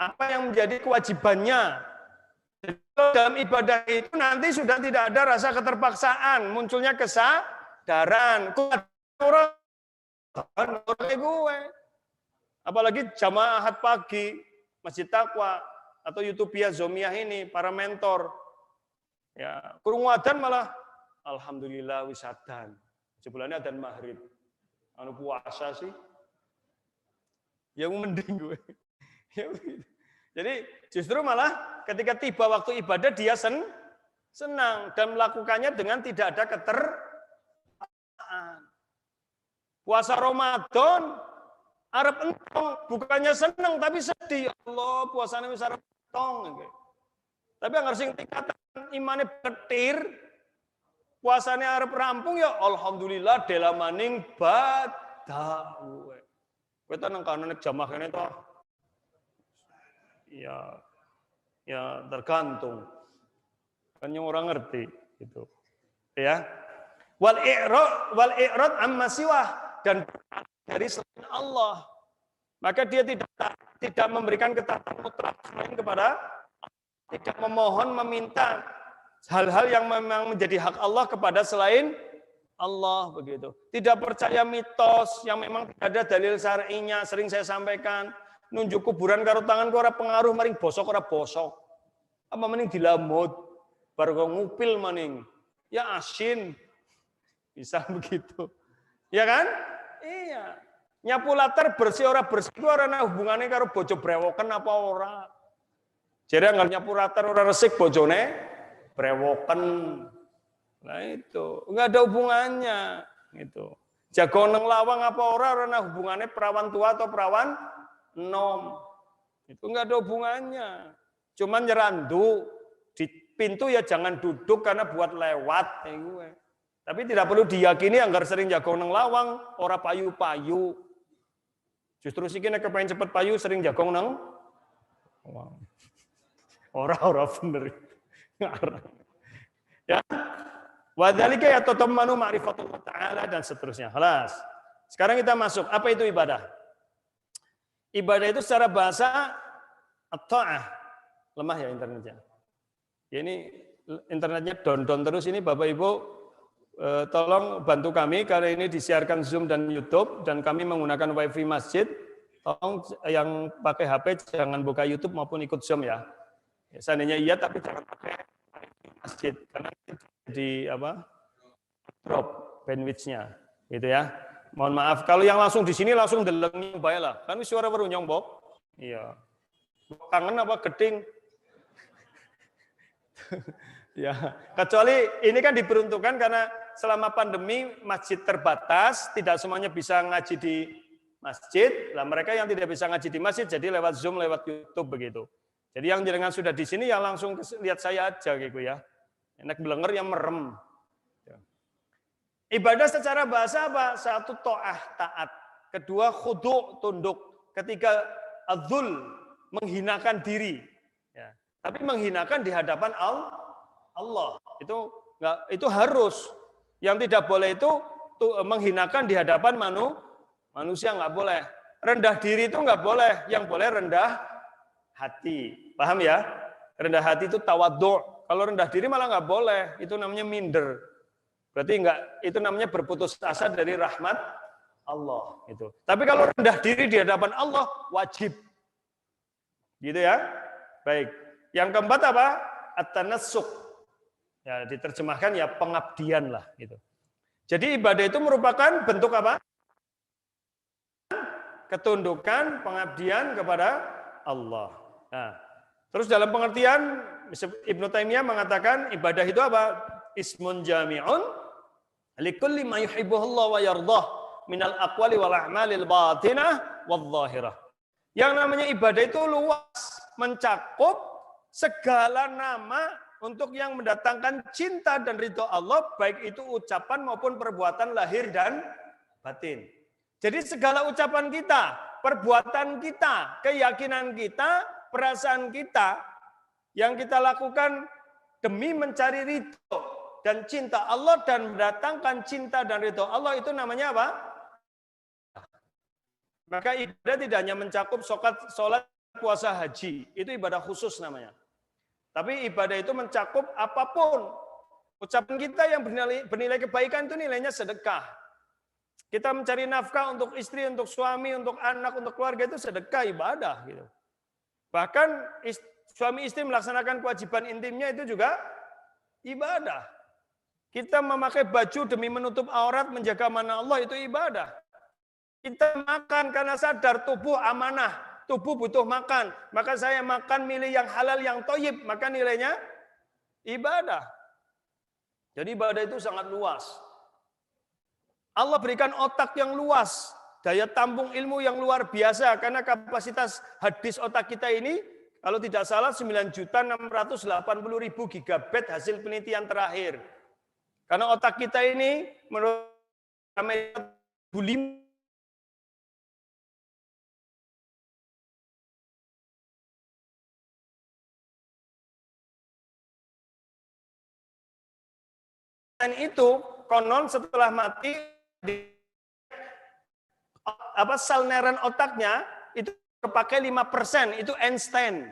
apa yang menjadi kewajibannya. Dalam ibadah itu nanti sudah tidak ada rasa keterpaksaan, munculnya kesadaran. Orang gue. Apalagi jamaah ahad pagi, Masjid Taqwa atau Utopia Zomiah ini, para mentor. Ya, kurung wadan malah alhamdulillah wisadan. Sebulannya adan maghrib. Anu puasa sih. Ya mending gue. Ya begitu. Jadi justru malah ketika tiba waktu ibadah dia senang dan melakukannya dengan tidak ada keterpaksaan. Puasa Ramadan arep entong, bukannya senang tapi sedih. Allah, puasane wis arep entong. Tapi anggar sing tingkatan imane petir, puasane arep rampung ya alhamdulillah dela maning badak. Kowe ta nang kanan nek jamaah kene to. Ya tergantung. Kan yang orang ngerti gitu. Ya. Wal i'rad amma siwah, dan dari selain Allah. Maka dia tidak memberikan ketaatan mutlak selain kepada, tidak memohon meminta hal-hal yang memang menjadi hak Allah kepada selain Allah begitu. Tidak percaya mitos yang memang tidak ada dalil syar'inya, sering saya sampaikan. Nunjuk kuburan karo tangan ora pengaruh maring bosok ora bosok. Apa mending dilamut bar ngupil maning. Ya asin. Bisa begitu. Ya kan? Iya. Nyapu latar bersih ora bersih itu ora ana hubungane karo bojo brewoken apa ora. Jadi anggap nyapu latar ora resik bojone brewoken. Nah itu, enggak ada hubungannya gitu. Jago nang lawang apa ora ana hubungane perawan tua atau perawan nom. Itu enggak ada hubungannya. Cuman nyerandu di pintu ya jangan duduk karena buat lewat. Tapi tidak perlu diyakini anggar sering jago nang lawang, ora payu-payu. Justru sih kena kepengen cepet payu sering jago nang lawang. Ora bener. Ya. Wa dzalika yatadammanu ma'rifatullah ta'ala dan seterusnya. Kelas. Sekarang kita masuk. Apa itu ibadah? Ibadah itu secara bahasa at-ta'ah. Lemah ya internetnya. Ya ini internetnya don-don terus ini Bapak Ibu tolong bantu kami karena ini disiarkan Zoom dan YouTube dan kami menggunakan WiFi masjid. Tolong yang pakai HP jangan buka YouTube maupun ikut Zoom ya. Seandainya iya tapi jangan pakai WiFi masjid karena di drop bandwidth-nya gitu ya. Mohon maaf kalau yang langsung di sini langsung deleng bae lah. Kan suara baru nyongbok. Iya. Kangen apa geding? Ya, kecuali ini kan diperuntukkan karena selama pandemi masjid terbatas, tidak semuanya bisa ngaji di masjid. Lah mereka yang tidak bisa ngaji di masjid jadi lewat Zoom, lewat YouTube begitu. Jadi yang jenengan sudah di sini ya langsung lihat saya aja gitu ya. Enak belenger yang merem. Ibadah secara bahasa apa? Satu ta'ah, taat. Kedua khudu', tunduk. Ketiga adzul, menghinakan diri. Ya. Tapi menghinakan di hadapan Allah. Itu harus. Yang tidak boleh itu menghinakan di hadapan manusia, nggak boleh. Rendah diri itu nggak boleh. Yang boleh rendah hati. Paham ya? Rendah hati itu tawadhu'. Kalau rendah diri malah nggak boleh. Itu namanya minder. Berarti itu namanya berputus asa dari rahmat Allah. Gitu. Tapi kalau rendah diri di hadapan Allah, wajib. Gitu ya? Baik. Yang keempat apa? At-tanassuk. Ya, diterjemahkan ya pengabdian lah. Gitu. Jadi ibadah itu merupakan bentuk apa? Ketundukan, pengabdian kepada Allah. Nah, terus dalam pengertian Ibnu Taimiyah mengatakan ibadah itu apa? Ismun jami'un likulli ma yuhibbuhullah wa yardah minal aqwali wal a'malil batinah wal zahirah. Yang namanya ibadah itu luas, mencakup segala nama untuk yang mendatangkan cinta dan ridho Allah, baik itu ucapan maupun perbuatan lahir dan batin. Jadi segala ucapan kita, perbuatan kita, keyakinan kita, perasaan kita yang kita lakukan demi mencari ridho dan cinta Allah dan mendatangkan cinta dan ridho Allah itu namanya apa? Maka ibadah tidak hanya mencakup sholat, puasa, haji. Itu ibadah khusus namanya. Tapi ibadah itu mencakup apapun. Ucapan kita yang bernilai kebaikan itu nilainya sedekah. Kita mencari nafkah untuk istri, untuk suami, untuk anak, untuk keluarga itu sedekah ibadah. Gitu. Bahkan suami istri melaksanakan kewajiban intimnya itu juga ibadah. Kita memakai baju demi menutup aurat, menjaga amanah Allah itu ibadah. Kita makan karena sadar tubuh amanah, tubuh butuh makan. Maka saya makan milih yang halal, yang thayyib, maka nilainya ibadah. Jadi ibadah itu sangat luas. Allah berikan otak yang luas, daya tampung ilmu yang luar biasa karena kapasitas hadis otak kita ini kalau tidak salah 9.680.000 gigabit hasil penelitian terakhir. Karena otak kita ini menurut Amerika bulim itu konon setelah mati sel neuron otaknya itu kepakai 5%, itu Einstein.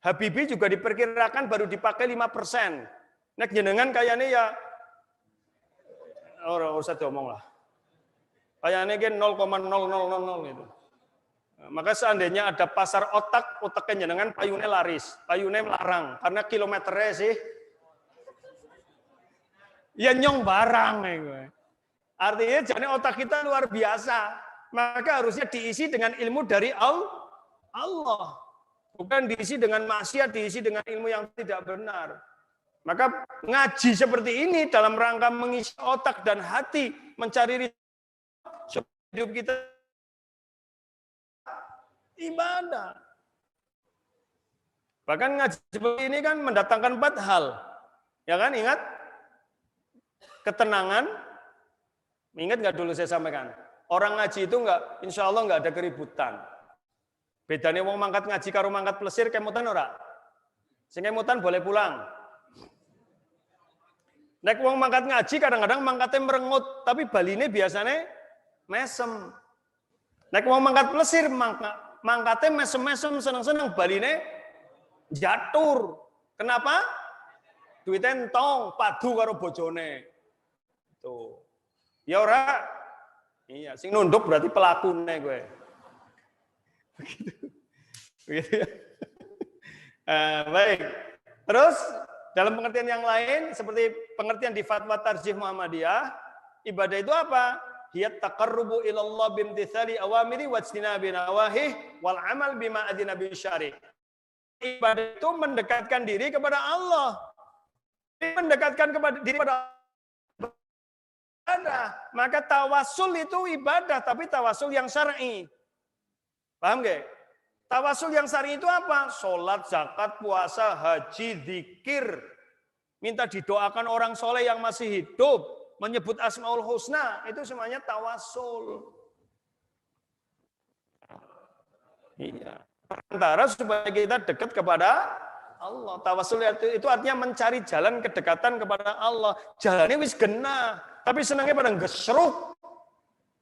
Habibie juga diperkirakan baru dipakai 5%. Nek jenengan kayaknya ya ora usah diomong lah. Kayaknya kan 0,0000 gitu. Maka seandainya ada pasar otaknya jenengan payune laris, payune larang karena kilometernya sih ya nyong barang gue. Artinya jadi otak kita luar biasa. Maka harusnya diisi dengan ilmu dari Allah. Bukan diisi dengan maksiat, diisi dengan ilmu yang tidak benar. Maka ngaji seperti ini dalam rangka mengisi otak dan hati, mencari hidup kita ibadah. Bahkan ngaji seperti ini kan mendatangkan 4 hal. Ya kan, ingat? Ketenangan. Ingat nggak dulu saya sampaikan? Orang ngaji itu nggak, insya Allah nggak ada keributan. Bedanya wong mangkat ngaji karo mangkat plesir kemutan ora? Sing kemutan boleh pulang. Nek wong mangkat ngaji kadang-kadang mangkatnya merengut, tapi baline biasanya mesem. Nek wong mangkat plesir mangkatnya mesem-mesem seneng-seneng, baline jatur. Kenapa? Duitnya entong padu karo bojone. Tuh. Ya ora? Iya, sing nunduk berarti pelakune gue. Begitu ya. Baik. Terus dalam pengertian yang lain seperti pengertian di Fatwa Tarjih Muhammadiyah, ibadah itu apa? Hiya taqarrubu ilallah bimtithali awamiri wajtinabi nawahih wal amal bima adina bi syari'. Ibadah itu mendekatkan diri kepada Allah. Mendekatkan kepada diri kepada ibadah. Maka tawasul itu ibadah, tapi tawasul yang syar'i. Paham nggak? Tawasul yang syar'i itu apa? Sholat, zakat, puasa, haji, zikir. Minta didoakan orang soleh yang masih hidup. Menyebut Asmaul Husna. Itu semuanya tawasul. Iya. Antara supaya kita dekat kepada Allah. Tawasul itu artinya mencari jalan kedekatan kepada Allah. Jalannya wis genah. Tapi senangnya pada ngesruk.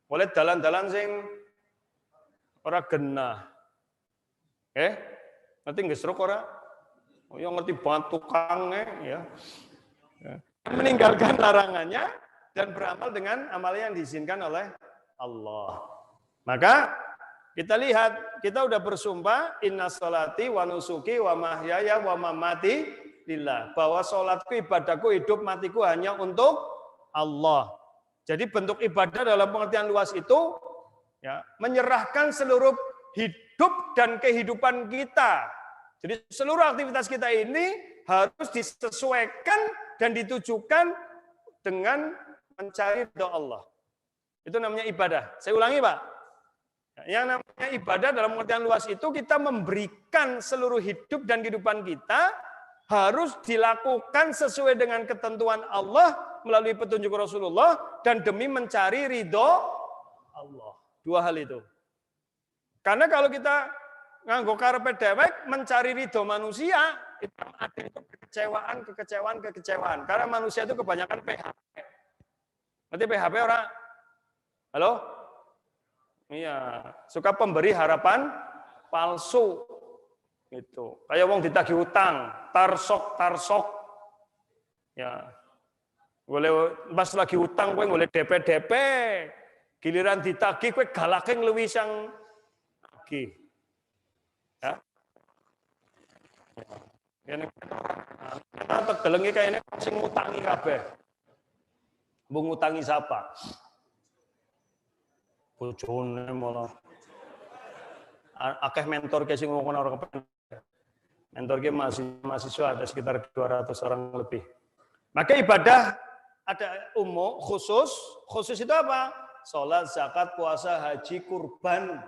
Boleh dalan-dalan sing ora genah. Nanti ngesruk ora? Oh, yang ngerti banget tukang ya. Meninggalkan larangannya dan beramal dengan amal yang diizinkan oleh Allah. Maka kita lihat, kita udah bersumpah inna sholati wa nusuki wa mahyaya wa mamati lillah. Bahwa sholatku, ibadahku, hidup matiku hanya untuk Allah. Jadi bentuk ibadah dalam pengertian luas itu ya, menyerahkan seluruh hidup dan kehidupan kita. Jadi seluruh aktivitas kita ini harus disesuaikan dan ditujukan dengan mencari ridha Allah. Itu namanya ibadah. Saya ulangi, Pak. Yang namanya ibadah dalam pengertian luas itu kita memberikan seluruh hidup dan kehidupan kita harus dilakukan sesuai dengan ketentuan Allah melalui petunjuk Rasulullah dan demi mencari ridho Allah. Dua hal itu. Karena kalau kita nganggo karepe dhewek mencari ridho manusia, itu ada kekecewaan. Karena manusia itu kebanyakan PHP. Nanti PHP orang, halo? Iya, suka pemberi harapan palsu. Gitu. Kayak wong ditagih utang, tarsok. Ya. Boleh pas lagi utang kowe boleh DP. Giliran ditagih kowe galake ngluwi sang nagih. Ya. Kene tegelengi kayaknya sing ngutangi kabeh. Mbok ngutangi siapa? Bojone malah. Akeh mentor ke sing ngomong ora kepen. Mentor ke mahasiswa ada sekitar 200 orang lebih. Maka ibadah ada umum, khusus itu apa? Sholat, zakat, puasa, haji, kurban,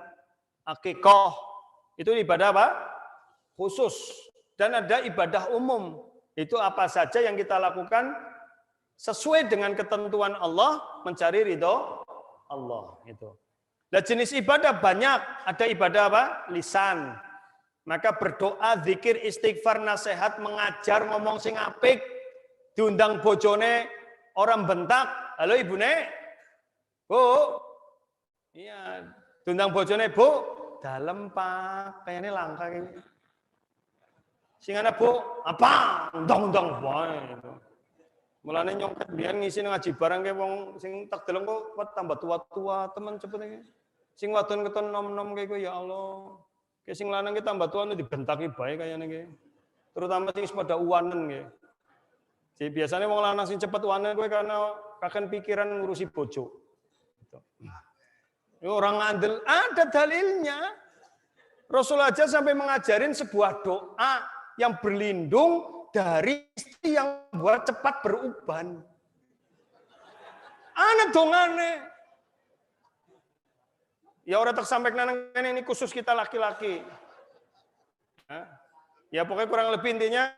akikah. Itu ibadah apa? Khusus. Dan ada ibadah umum. Itu apa saja yang kita lakukan sesuai dengan ketentuan Allah, mencari ridho Allah. Itu. Dan jenis ibadah banyak. Ada ibadah apa? Lisan. Maka berdoa, zikir, istighfar, nasihat, mengajar, ngomong sing apik, diundang bojone, orang bentak. Halo ibune, Bu. Iya, diundang bojone, Bu. Dalem Pak, kayaknya langka ini. Sing ana Bu, apa? Undang-undang bae. Mulane nyongket biyen ngisi ngaji barang ke wong sing tak deleng kok tambah tua-tua temen cepet iki. Sing wadon keton nom-nom kayak ya Allah. Kayak sing lanang ki tambah tua dibentaki bae kayane iki. Terutama sing pada uwanen nggih. Jadi biasanya wong lanang sing cepet uwanen kowe karena kaken pikiran ngurusi bojo. Gitu. Orang ngandel ada dalilnya. Rasul aja sampai mengajarin sebuah doa yang berlindung dari istri yang buat cepat beruban. Ana dongane. Ya orang tersampaikan ini khusus kita laki-laki. Ya pokoknya kurang lebih intinya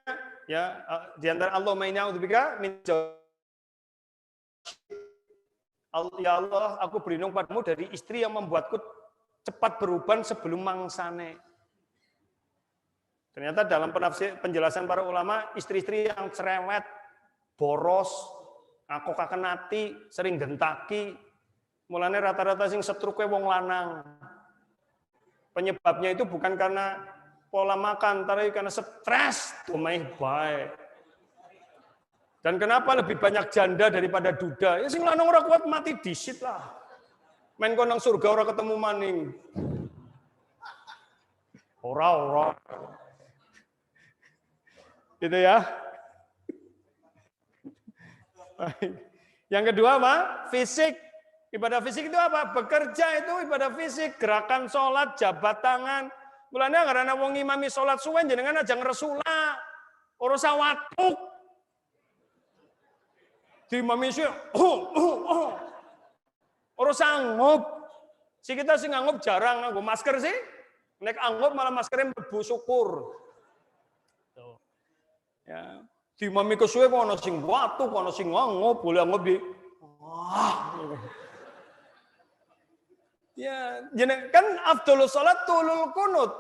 ya di antara Allah ma'ina'udzubika min ya Allah, aku berlindung padamu dari istri yang membuatku cepat beruban sebelum mangsane. Ternyata dalam penjelasan para ulama, istri-istri yang cerewet, boros, Aku kakenati, sering gentaki. Mulane rata-rata sing setruke wong lanang. Penyebabnya itu bukan karena pola makan, tapi karena stres, domai bae. Dan kenapa lebih banyak janda daripada duda? Ya sing lanang ora kuat mati disit lah. Main konang surga ora ketemu maning. Ora. Gitu ya. Yang kedua apa? Fisik. Ibadah fisik itu apa? Bekerja itu ibadah fisik. Gerakan sholat, jabat tangan. Mulanya karena wong imami sholat suwen jenengan aja ngresula. Ora usah watuk. Di imami sih, ora sanggup. Si kita sih nganggup jarang nganggo masker sih. Nek anggup malah maskernya mlebu syukur. Tuh. Ya. Di imami kesuwe kok ana sing watuk, ana sing nganggup, boleh anggup di. Wah. Ya, jeneng kan afdhalus salat tulul kunut.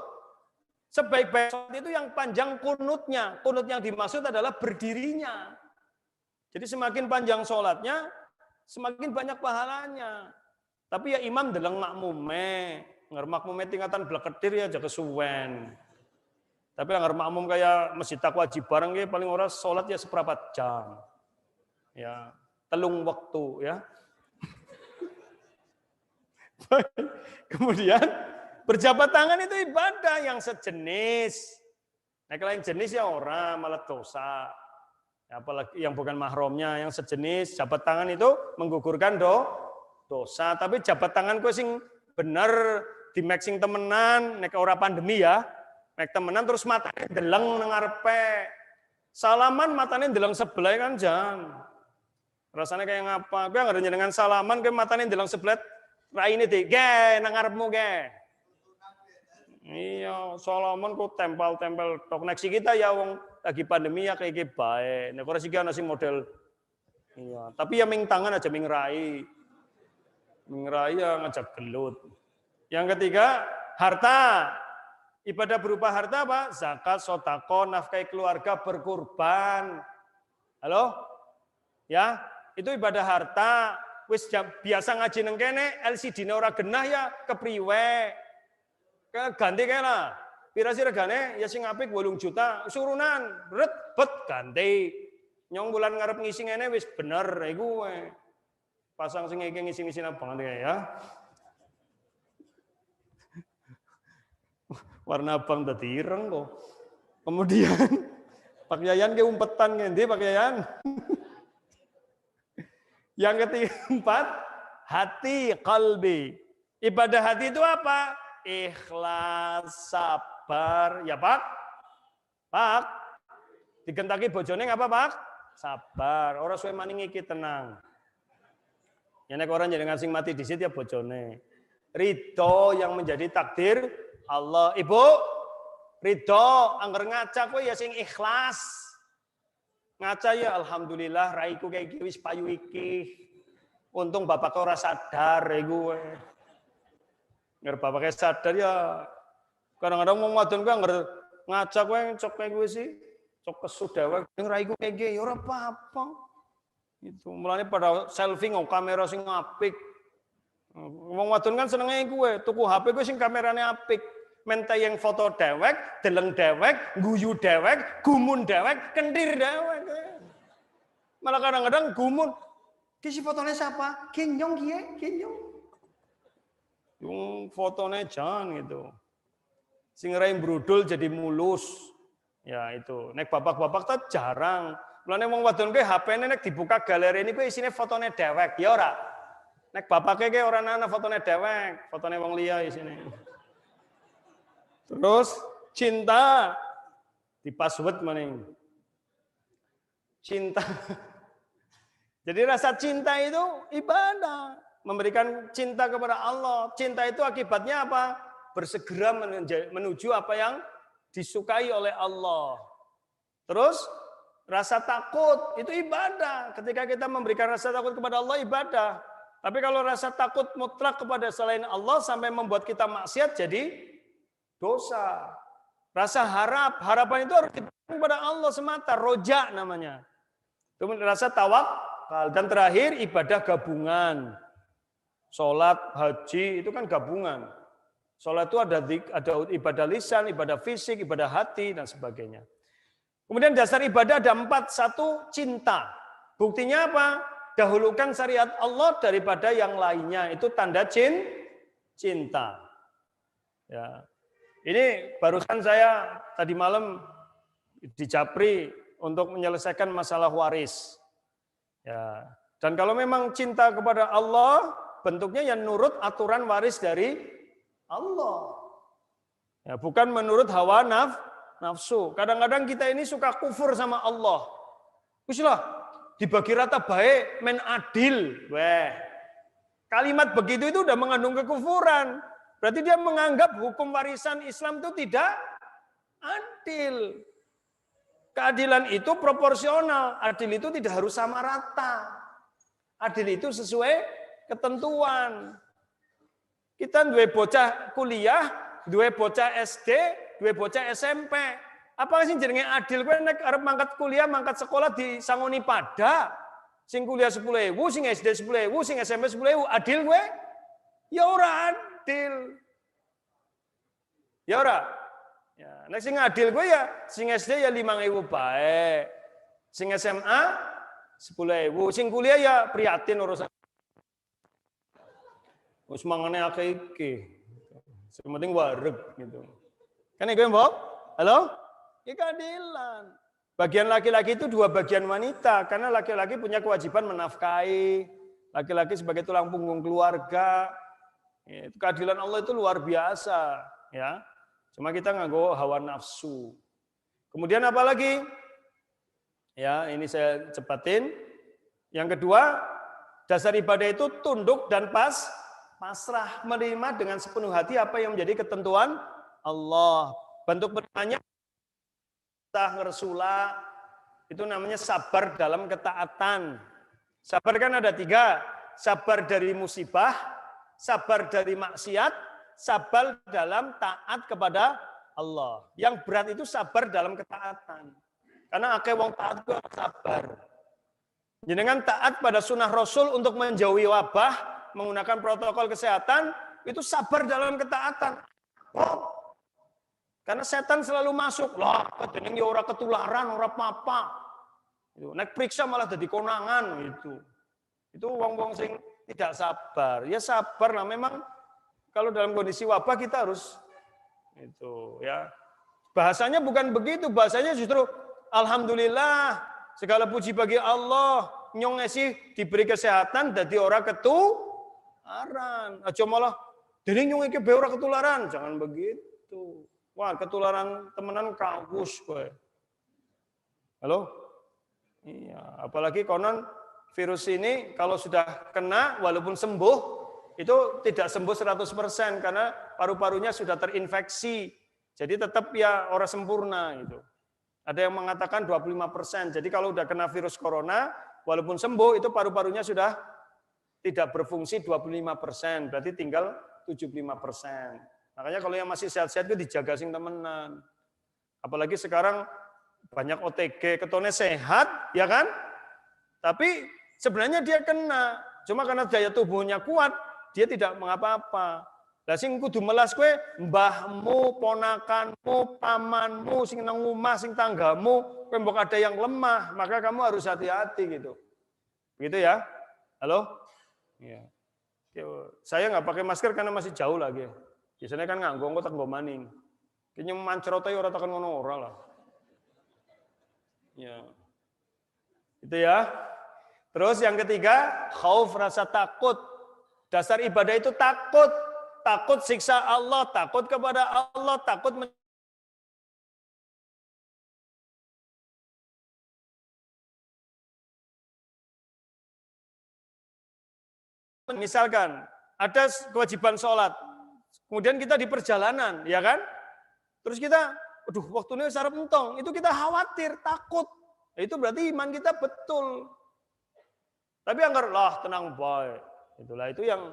Sebaik-baik salat itu yang panjang kunutnya. Kunut yang dimaksud adalah berdirinya. Jadi semakin panjang salatnya, semakin banyak pahalanya. Tapi ya imam deleng makmume. Ngar makmume tingkatan bleketir ya aja kesuwen. Tapi ngar makmum kayak masjid takwa wajib bareng ya paling ora salat ya seperempat jam. Ya, telung waktu ya. Kemudian berjabat tangan itu ibadah yang sejenis. Nah, kalau yang jenis ya orang malah dosa. Apalagi yang bukan mahramnya, yang sejenis jabat tangan itu menggugurkan dosa. Tapi jabat tangan ku sing bener di maxing temenan, nek ora pandemi ya. Nek temenan terus matane deleng nang ngarepe. Salaman matane deleng sebelah kan jan. Rasanya kayak ngapa? Kowe nggak dengan salaman kowe matane deleng sebelah. Raine di, ge, nang ngarepmu ge. Iya, salaman kok tempel-tempel tok nek kita ya wong lagi pandemi ya kayak bae. Nek ora siki ana sing model iya, tapi ya ming tangan aja ming rai. Ming rai ya ngajak gelut. Yang ketiga, harta. Ibadah berupa harta apa? Zakat, sedekah, nafkahi keluarga, berkurban. Halo? Ya, itu ibadah harta. Wis biasa ngaji nang kene LCD-ne ora genah ya kepriwe. Ganti kae lah. Pira sih regane? Ya sing apik 8 juta, surunan, bet ganti. Nyong bulan ngarep ngisi ngene wis bener iku wae. Pasang sing iki ngisi-ngisi nang banget ya. Warna abang dadi ireng kok. Kemudian Pak Yayan ke umpetan ngendi Pak Yayan? Yang keempat, hati, kalbi. Ibadah hati itu apa? Ikhlas, sabar. Ya Pak? Pak? Digentaki bojone ngapa Pak? Sabar. Orang suwe maning iki tenang. Ya nek orang jenengan sing mati disit ya bojone. Ridho yang menjadi takdir Allah. Ibu, ridho angger ngaca kowe ya sing ikhlas. Ngaca ya alhamdulillah raiku kayak wis payu iki. Untung bapak ora sadar iku. Nger bapak sadar ya kadang-kadang wong wadon kuwi angger ngaca kowe cok kayak gue sih. Cok kesudawa ning raiku kayak ya ora apa-apa. Itu mulane pada selfie nggo kamera sing apik. Wong wadon kan senenge kuwe, tuku HP kuwi sing kamerane apik. Mentayang foto dewek, deleng dewek, guyu dewek, gumun dewek, kendir dewek. Malah kadang-kadang gumun. Kisi fotonya siapa? Kenyong kie, kenyong. Yung fotonya jangan gitu. Sing raim brudul jadi mulus. Ya itu. Nek bapak-bapak tuh jarang. Mulane wong wadon kuwi HP-ne nek dibuka galeri ini kuwi isine fotone dewek, ya ora. Nek bapake ki ora ana fotone dewek, fotone wong liya isine. Terus cinta di password maning. Cinta. Jadi rasa cinta itu ibadah, memberikan cinta kepada Allah. Cinta itu akibatnya apa? Bersegera menuju apa yang disukai oleh Allah. Terus rasa takut itu ibadah. Ketika kita memberikan rasa takut kepada Allah ibadah. Tapi kalau rasa takut mutlak kepada selain Allah sampai membuat kita maksiat jadi dosa. Rasa harapan itu harus diberikan kepada Allah semata, roja namanya. Kemudian rasa tawakal. Dan terakhir ibadah gabungan. Sholat, haji itu kan gabungan. Sholat itu ada ibadah lisan, ibadah fisik, ibadah hati, dan sebagainya. Kemudian dasar ibadah ada 4. 1, cinta. Buktinya apa? Dahulukan syariat Allah daripada yang lainnya. Itu tanda cinta. Ya. Ini barusan saya tadi malam di Japri untuk menyelesaikan masalah waris. Ya. Dan kalau memang cinta kepada Allah, bentuknya yang nurut aturan waris dari Allah. Ya, bukan menurut hawa nafsu. Kadang-kadang kita ini suka kufur sama Allah. Wislah, dibagi rata baik, men adil. Weh. Kalimat begitu itu udah mengandung kekufuran. Berarti dia menganggap hukum warisan Islam itu tidak adil. Keadilan itu proporsional. Adil itu tidak harus sama rata. Adil itu sesuai ketentuan. Kita dua bocah kuliah, dua bocah SD, dua bocah SMP. Apa sih jenenge adil? Kowe nek arep mangkat kuliah, mangkat sekolah disangoni pada. Sing kuliah 10.000, sing SD 10.000, sing SMP 10.000, adil kowe? Ya ora adil. Ya ora. Ya, nek sing adil kowe ya sing SD ya 5.000 bae. Sing SMA 10.000, sing kuliah ya prihatin urusan. Wis mangane akeh iki. Sing penting wareg gitu. Kan iku mbok? Halo? Iki keadilan. Bagian laki-laki itu 2 bagian wanita karena laki-laki punya kewajiban menafkahi, laki-laki sebagai tulang punggung keluarga. Itu keadilan Allah itu luar biasa, ya. Cuma kita nganggo hawa nafsu. Kemudian apa lagi? Ya, ini saya cepatin. Yang kedua, dasar ibadah itu tunduk dan pasrah, menerima dengan sepenuh hati apa yang menjadi ketentuan Allah. Bentuk bertanya ngersula itu namanya sabar dalam ketaatan. Sabar kan ada 3, sabar dari musibah, sabar dari maksiat, sabar dalam taat kepada Allah. Yang berat itu sabar dalam ketaatan. Karena akeh wong taat ku sabar. Jenengan taat pada sunnah Rasul untuk menjauhi wabah, menggunakan protokol kesehatan, itu sabar dalam ketaatan. Karena setan selalu masuk, lah, kedening ya ora ketularan, ora apa-apa. Nek periksa malah jadi konangan gitu. Itu wong-wong sing tidak sabar. Ya sabar lah, memang kalau dalam kondisi wabah kita harus itu ya. Bahasanya bukan begitu, bahasanya justru alhamdulillah, segala puji bagi Allah, nyong sih diberi kesehatan dadi ora ketularan. Aja malah dening nyong iki ora ketularan, jangan begitu. Wah, ketularan temenan kawus kowe. Halo? Iya, apalagi konon virus ini kalau sudah kena walaupun sembuh itu tidak sembuh 100% karena paru-parunya sudah terinfeksi. Jadi tetap ya orang sempurna gitu. Ada yang mengatakan 25%. Jadi kalau udah kena virus corona walaupun sembuh itu paru-parunya sudah tidak berfungsi 25%, berarti tinggal 75%. Makanya kalau yang masih sehat-sehat itu dijaga sing temenan. Apalagi sekarang banyak OTG, ketone sehat, ya kan? Tapi sebenarnya dia kena. Cuma karena daya tubuhnya kuat, dia tidak mengapa-apa. Lah sing kudu melas kowe mbahmu, ponakanmu, pamanmu, sing nang omah, sing tanggamu, kowe mbok ada yang lemah, maka kamu harus hati-hati gitu. Begitu ya? Halo? Iya. Saya nggak pakai masker karena masih jauh lagi. Biasanya kan nganggo engko tak nggo maning. Kayaknya mancrot ae ora tekan ngono ora lah. Ya. Itu ya. Terus yang ketiga, khauf, rasa takut. Dasar ibadah itu takut. Takut siksa Allah, takut kepada Allah, takut misalkan ada kewajiban sholat. Kemudian kita di perjalanan, ya kan? Terus kita, aduh, waktunya sarap entong. Itu kita khawatir, takut. Itu berarti iman kita betul. Tapi anggar lah tenang baik. Itulah itu yang.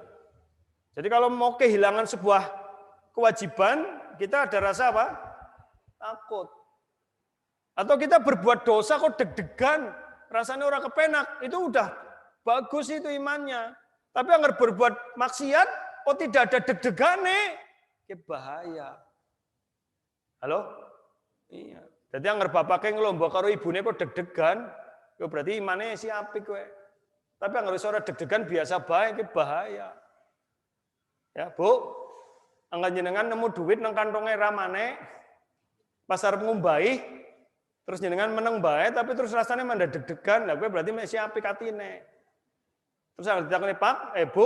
Jadi kalau mau kehilangan sebuah kewajiban, kita ada rasa apa? Takut. Atau kita berbuat dosa kok deg-degan. rasanya orang kepenak, itu udah bagus itu imannya. Tapi anggar berbuat maksiat, kok tidak ada deg-degane, ke bahaya. Halo? Iya. Jadi anggar bapake ngelomba karo ibune kok deg-degan, yo berarti imane si apik kowe. Tapi anggar wis ora deg-degan biasa bae ke bahaya. Ya, Bu. Anggar jenengan nemu duit nang kantonge ramane, pas arep ngumbahi, terus jenengan meneng bae tapi terus rasanya manda deg-degan, lah kowe berarti masih apik atine. Terus anggar ditakoni, "Pak, Bu,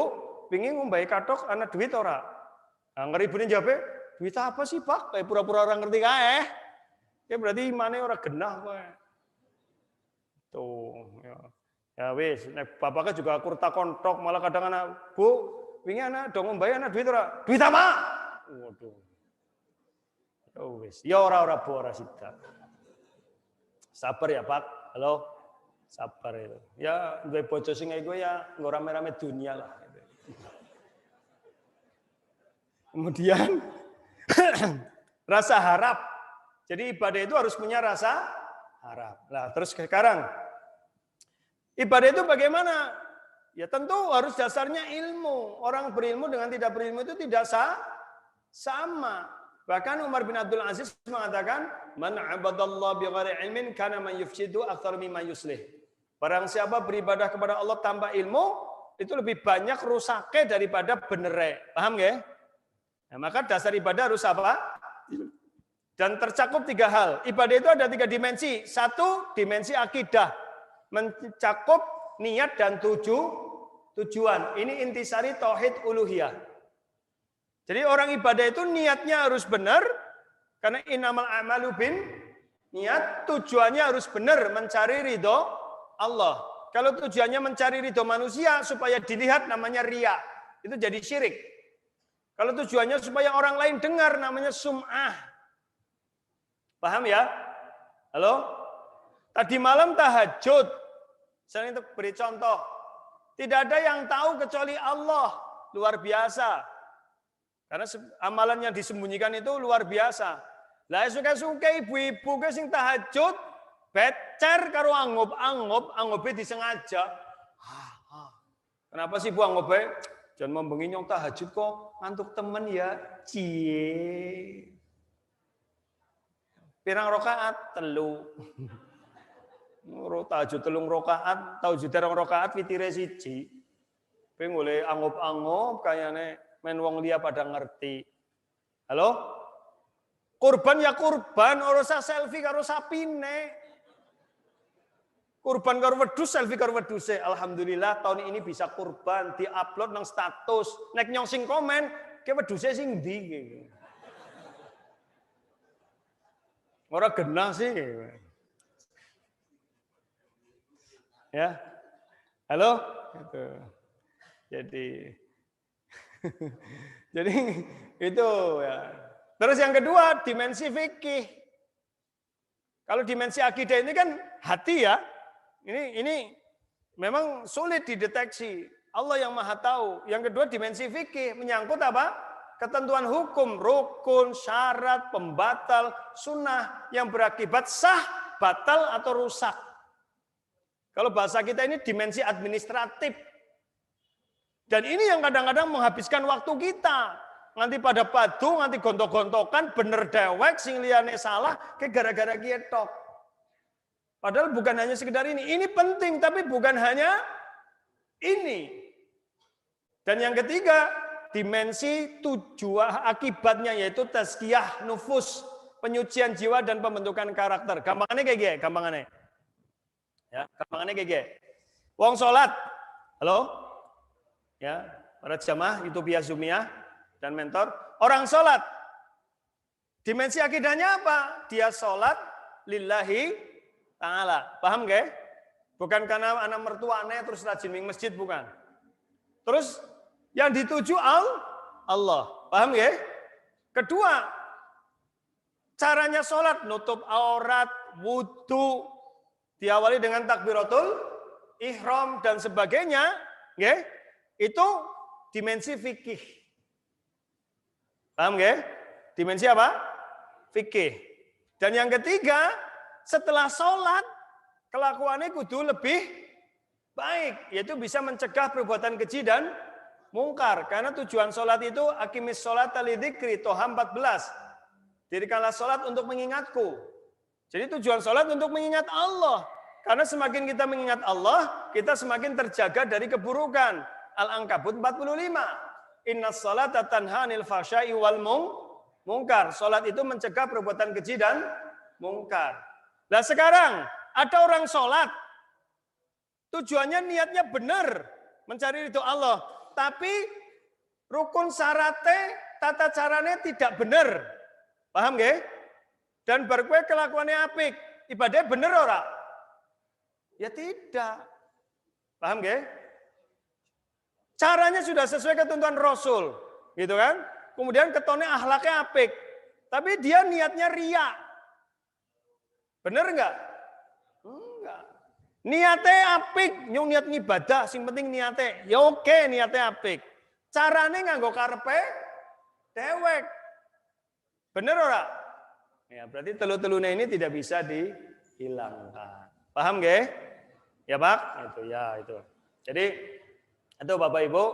pengin ngumbahi kathok ana duit ora?" Anggar ibune jawab, "Duit apa sih, Pak? Kayak pura-pura orang ngerti kae." Ya berarti imane ora genah kowe. Tuh, ya. Ya wis, nek bapaknya juga aku takon tok malah kadang anak, "Bu, wingi anak dong ngumbahi anak duit ora?" "Duit apa?" Waduh. Ya wis, ya ora Bu ora sida. Sabar ya, Pak. Halo. Sabar itu. Ya, duwe bojo sing kaya gue ya nggo rame-rame dunia lah. Kemudian rasa harap. Jadi ibadah itu harus punya rasa harap. Nah, terus sekarang ibadah itu bagaimana? Ya tentu harus dasarnya ilmu. Orang berilmu dengan tidak berilmu itu tidak sama. Bahkan Umar bin Abdul Aziz mengatakan, "Man 'abadallaha bighairi ilmin kana man yufsidu aktsar mimma yuslih." Barang siapa beribadah kepada Allah tanpa ilmu, itu lebih banyak rusaknya daripada benere. Paham nggak? Nah, maka dasar ibadah harus apa? Dan tercakup 3 hal. Ibadah itu ada 3 dimensi. 1, dimensi akidah. Mencakup niat dan tujuan. Ini intisari tauhid uluhiyah. Jadi orang ibadah itu niatnya harus benar, karena innamal a'malu bin niat, tujuannya harus benar, mencari ridho Allah. Kalau tujuannya mencari ridho manusia supaya dilihat, namanya riya. Itu jadi syirik. Kalau tujuannya supaya orang lain dengar, namanya sum'ah. Paham ya? Halo? Tadi malam tahajud. Saya untuk beri contoh. Tidak ada yang tahu kecuali Allah. Luar biasa. Karena amalan yang disembunyikan itu luar biasa. Lah suka-suka ibu-ibu ke sing tahajud, becer karo anggop-anggopnya disengaja. Kenapa sih Bu anggopnya? Jangan membengi nyong tahajud kok, ngantuk temen ya. Cie. Pirang rokaat? 3. Tahajud 3 rokaat, tahajud 2 rokaat, witire 1. Pengen boleh anggop-anggop kayaknya men wong liya pada ngerti. Halo? Kurban ya kurban, ora usah selfie karo sapine. Kurban karo wedhus, selfie karo wedhuse. Alhamdulillah tahun ini bisa kurban, di-upload nang status. Nek nyong sing komen, ke wedhuse sing ndi iki. Ora genah sih. Ya. Halo? Gitu. Jadi itu ya. Terus yang kedua, dimensi fikih. Kalau dimensi akidah ini kan hati ya. Ini memang sulit dideteksi. Allah yang Maha tahu. Yang kedua, dimensi fikih menyangkut apa? Ketentuan hukum, rukun, syarat, pembatal, sunnah yang berakibat sah, batal atau rusak. Kalau bahasa kita ini dimensi administratif. Dan ini yang kadang-kadang menghabiskan waktu kita. Nanti pada padu, nanti gontok-gontokan, bener dewek, sing liyane salah, ke gara-gara kietok. Padahal bukan hanya sekedar ini. Ini penting, tapi bukan hanya ini. Dan yang ketiga, dimensi tujuan akibatnya, yaitu tazkiyah nufus, penyucian jiwa dan pembentukan karakter. Gampangannya kayak gini, gampangannya. Ya, gampangannya kayak gini. Wong sholat, halo? Ya, para jamaah, Utopia Zumiyah, dan mentor. Orang sholat, dimensi akidahnya apa? Dia sholat lillahi ta'ala. Paham gak? Bukan karena anak mertuanya terus rajin ming masjid, bukan. Terus yang dituju Allah. Paham gak? Kedua, caranya sholat, nutup aurat, wudu, diawali dengan takbiratul ihram dan sebagainya, gak? Itu dimensi fikih. Paham gak? Dimensi apa? Fikih. Dan yang ketiga, setelah sholat, kelakuannya kudu lebih baik, yaitu bisa mencegah perbuatan keji dan mungkar. Karena tujuan sholat itu aqimis sholat lidzikri, Toha 14. Dirikanlah sholat untuk mengingatku. Jadi tujuan sholat untuk mengingat Allah. Karena semakin kita mengingat Allah, kita semakin terjaga dari keburukan. Al-Ankabut 45. Inna sholata tanha 'anil fahsya'i wal mungkar. Sholat itu mencegah perbuatan keji dan mungkar. Nah sekarang ada orang sholat, tujuannya niatnya benar, mencari ridho Allah. Tapi rukun syaratnya, tata caranya tidak benar. Paham gak? Dan berkue kelakuannya apik, ibadahnya benar ora? Ya tidak. Paham gak? Caranya sudah sesuai ketentuan Rasul, gitu kan? Kemudian ketonnya akhlaknya apik, tapi dia niatnya riya. Benar enggak? Enggak. Niatnya apik, nyung niat ngibadah, sing penting niatnya. Ya oke, niatnya apik. Carane nganggo karepe dewek. Bener ora? Ya, berarti telu-telune ini tidak bisa dihilangkan. Paham nggih? Ya, Pak? Itu ya, itu. Jadi itu Bapak Ibu,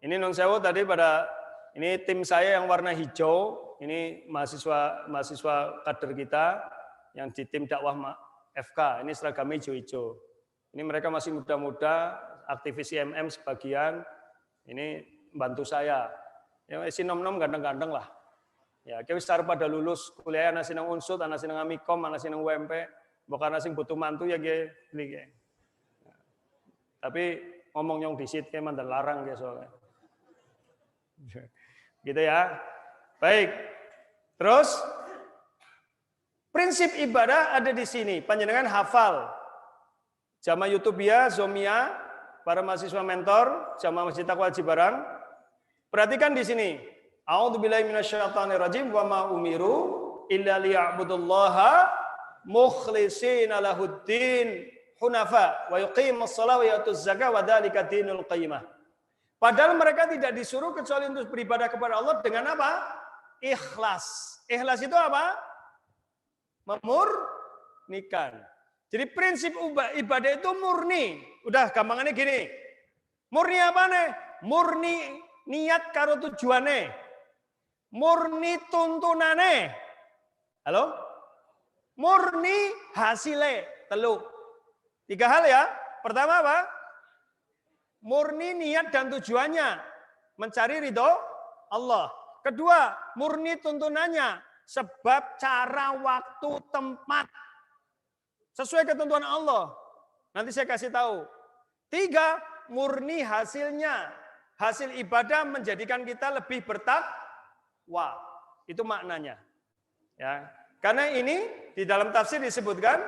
ini non sewu tadi pada ini tim saya yang warna hijau, ini mahasiswa kader kita yang di tim dakwah FK, ini seragamnya hijau-hijau. Ini mereka masih muda-muda, aktivis IMM sebagian, ini bantu saya. Ya, isi nom-nom ganteng-ganteng lah. Ya, kita secara pada lulus kuliah, anak sinang unsut, anak sinang amikom, anak sinang UMP, bukan anak sing butuh mantu ya ge, beli ge. Tapi ngomong yang disit kayak mantan larang ya soalnya. Gitu ya. Baik. Terus prinsip ibadah ada di sini. Panjenengan hafal. Jamaah Yutubia, Zomia, para mahasiswa mentor, jamaah Masjid Taqwa Cibarang. Perhatikan di sini. A'udzubillahi minasyaitonirrajim wa ma umiru illa liya'budullaha mukhlishina lahuddin hunafa wa yuqimus shalah wa yutuz zakah wa dzalika dinul qayyimah. Padahal mereka tidak disuruh kecuali untuk beribadah kepada Allah dengan apa? Ikhlas. Ikhlas itu apa? Memurnikan. Jadi prinsip ibadah itu murni. Udah gampangannya gini. Murni apa nih? Murni niat karo tujuane. Murni tuntunane. Halo? Murni hasile. Telu. 3 hal ya. Pertama apa? Murni niat dan tujuannya. Mencari ridho Allah. Kedua, murni tuntunannya. Sebab, cara, waktu, tempat. Sesuai ketentuan Allah. Nanti saya kasih tahu. 3, murni hasilnya. Hasil ibadah menjadikan kita lebih bertakwa. Itu maknanya. Ya. Karena ini di dalam tafsir disebutkan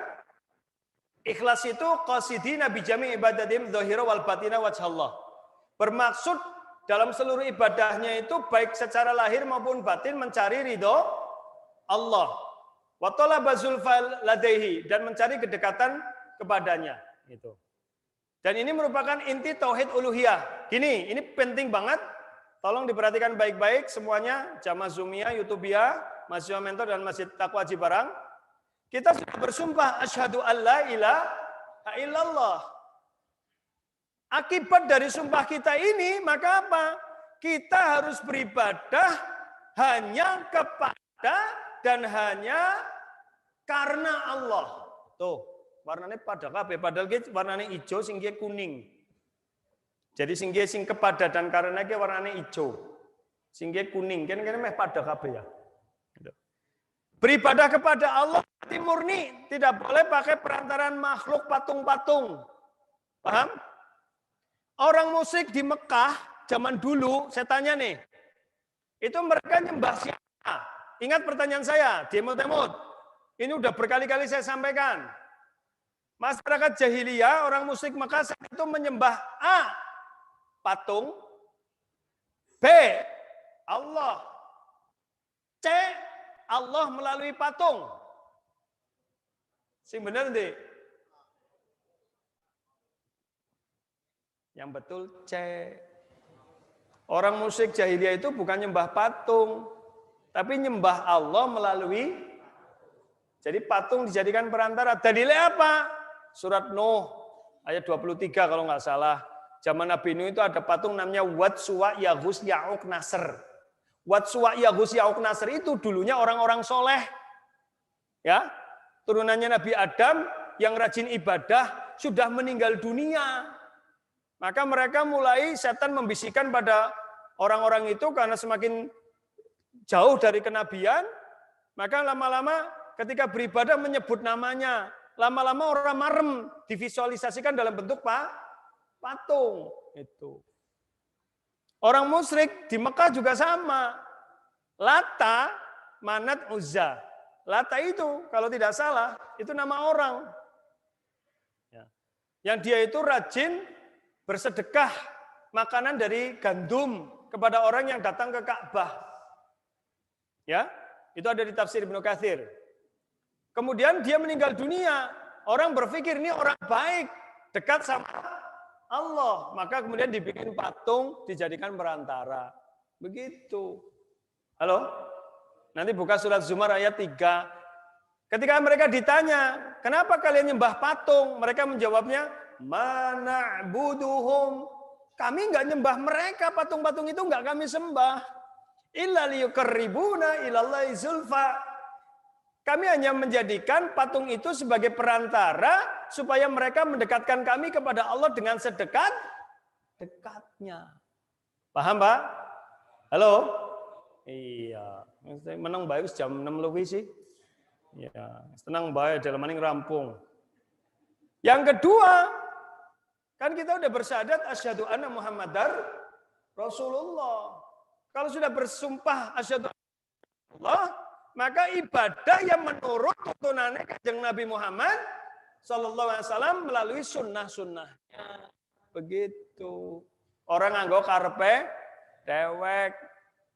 ikhlas itu qasidina bi jami' ibadatim dzahira wal batina wajhallah. Bermaksud dalam seluruh ibadahnya itu baik secara lahir maupun batin mencari ridho Allah. Wa talaba zulfa ladaihi dan mencari kedekatan kepadanya itu. Dan ini merupakan inti tauhid uluhiyah. Gini, ini penting banget. Tolong diperhatikan baik-baik semuanya, jamaah Zumia, Yutubia, mahasiswa mentor dan Masjid Taqwa Cibarang. Kita sudah bersumpah asyhadu alla ilaha illallah. Akibat dari sumpah kita ini, maka apa? Kita harus beribadah hanya kepada dan hanya karena Allah. Tuh, warnanya pada kabeh, padahal warnanya hijau sing kuning. Jadi sing kepada dan karena warnanya hijau. Sing kuning, kan meh pada kabeh ya. Beribadah kepada Allah murni, tidak boleh pakai perantaraan makhluk patung-patung. Paham? Orang musik di Mekah zaman dulu, saya tanya nih, itu mereka nyembah siapa? Ingat pertanyaan saya, Demot-Demot. Ini udah berkali-kali saya sampaikan. Masyarakat jahiliyah, orang musik Mekah saat itu menyembah A, patung, B, Allah, C, Allah melalui patung. Sing bener nih. Yang betul C. Orang musik jahiliyah itu bukan nyembah patung, tapi nyembah Allah melalui. Jadi patung dijadikan perantara. Dalilnya apa? surat Nuh ayat 23 kalau nggak salah. Zaman Nabi Nuh itu ada patung namanya Wad, Suwa, Yaghus, Ya'uq, Nasr. Wad, Suwa, Yaghus, Ya'uq, Nasr itu dulunya orang-orang soleh. Ya, turunannya Nabi Adam yang rajin ibadah sudah meninggal dunia. Maka mereka mulai setan membisikkan pada orang-orang itu karena semakin jauh dari kenabian, maka lama-lama ketika beribadah menyebut namanya, lama-lama orang marem divisualisasikan dalam bentuk patung itu. Orang musyrik di Mekah juga sama. Lata, Manat, Uzza. Lata itu kalau tidak salah itu nama orang. Yang dia itu rajin bersedekah makanan dari gandum kepada orang yang datang ke Ka'bah. Ya, itu ada di tafsir Ibnu Katsir. Kemudian dia meninggal dunia. Orang berpikir ini orang baik, dekat sama Allah. Maka kemudian dibikin patung, dijadikan perantara. Begitu. Halo? Nanti buka surat Zumar ayat 3. Ketika mereka ditanya, kenapa kalian nyembah patung? Mereka menjawabnya, mana buduhum. Kami enggak nyembah mereka, patung-patung itu enggak kami sembah. Illa liyuqarribuna ilallahi zulfa. Kami hanya menjadikan patung itu sebagai perantara supaya mereka mendekatkan kami kepada Allah dengan sedekat-dekatnya. Paham, Pak? Halo? Iya. Menang baik jam 6 lebih sih. Ya, tenang baik dalam maning rampung. Yang kedua, kan kita udah bersyahadat asyhadu anna Muhammadar Rasulullah. Kalau sudah bersumpah asyhadu Allah, maka ibadah yang menurut tuntunannya Kanjeng Nabi Muhammad sallallahu alaihi wasallam melalui sunnah-sunnahnya. Begitu. Orang nganggo karepe dewek.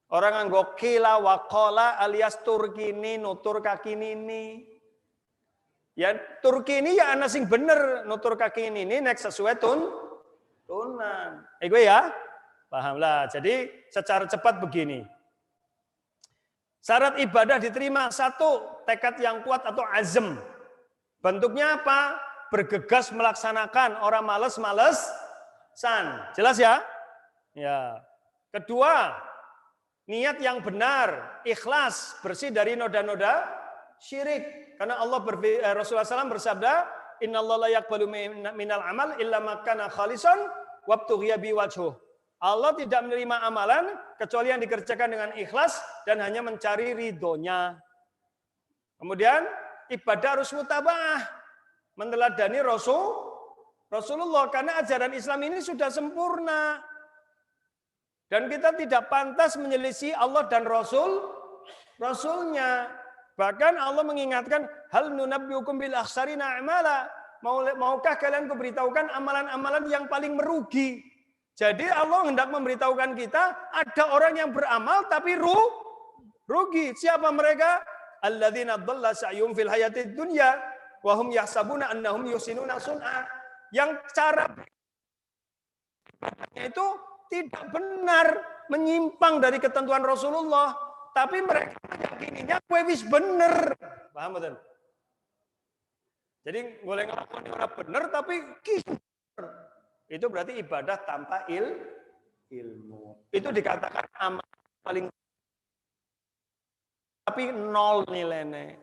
Orang nganggo kila waqala alias turkini nutur kaki nini. Ya turkini ya ana sing bener nutur kaki nini nek sesuai tunan. Gue ya. Pahamlah. Jadi secara cepat begini. Syarat ibadah diterima satu, tekad yang kuat atau azm. Bentuknya apa? Bergegas melaksanakan, orang males-malesan. Jelas ya? Ya. Kedua, niat yang benar, ikhlas, bersih dari noda-noda syirik. Karena Rasulullah SAW bersabda, Innallaha la yaqbalu minal amal illa ma kana khalisan wabtughiya biwajhuh. Allah tidak menerima amalan kecuali yang dikerjakan dengan ikhlas dan hanya mencari ridhonya. Kemudian ibadah harus mutabaah, meneladani Rasulullah karena ajaran Islam ini sudah sempurna. Dan kita tidak pantas menyelisih Allah dan Rasulnya. Bahkan Allah mengingatkan, hal nunabbiukum bil akhsarina a'mala. Maukah kalian kuberitahukan amalan-amalan yang paling merugi? Jadi Allah hendak memberitahukan kita, ada orang yang beramal tapi rugi. Siapa mereka? Alladzina dhalla sa'yuhum fil hayatid dunya wa hum yahsabuna annahum yuhsinuna sun'a. Yang cara itu tidak benar, menyimpang dari ketentuan Rasulullah, tapi mereka meyakininya kowe wis bener. Paham betul? Jadi boleh ngelakuin orang bener tapi itu berarti ibadah tanpa ilmu. Itu dikatakan amal paling tapi nol nilainya.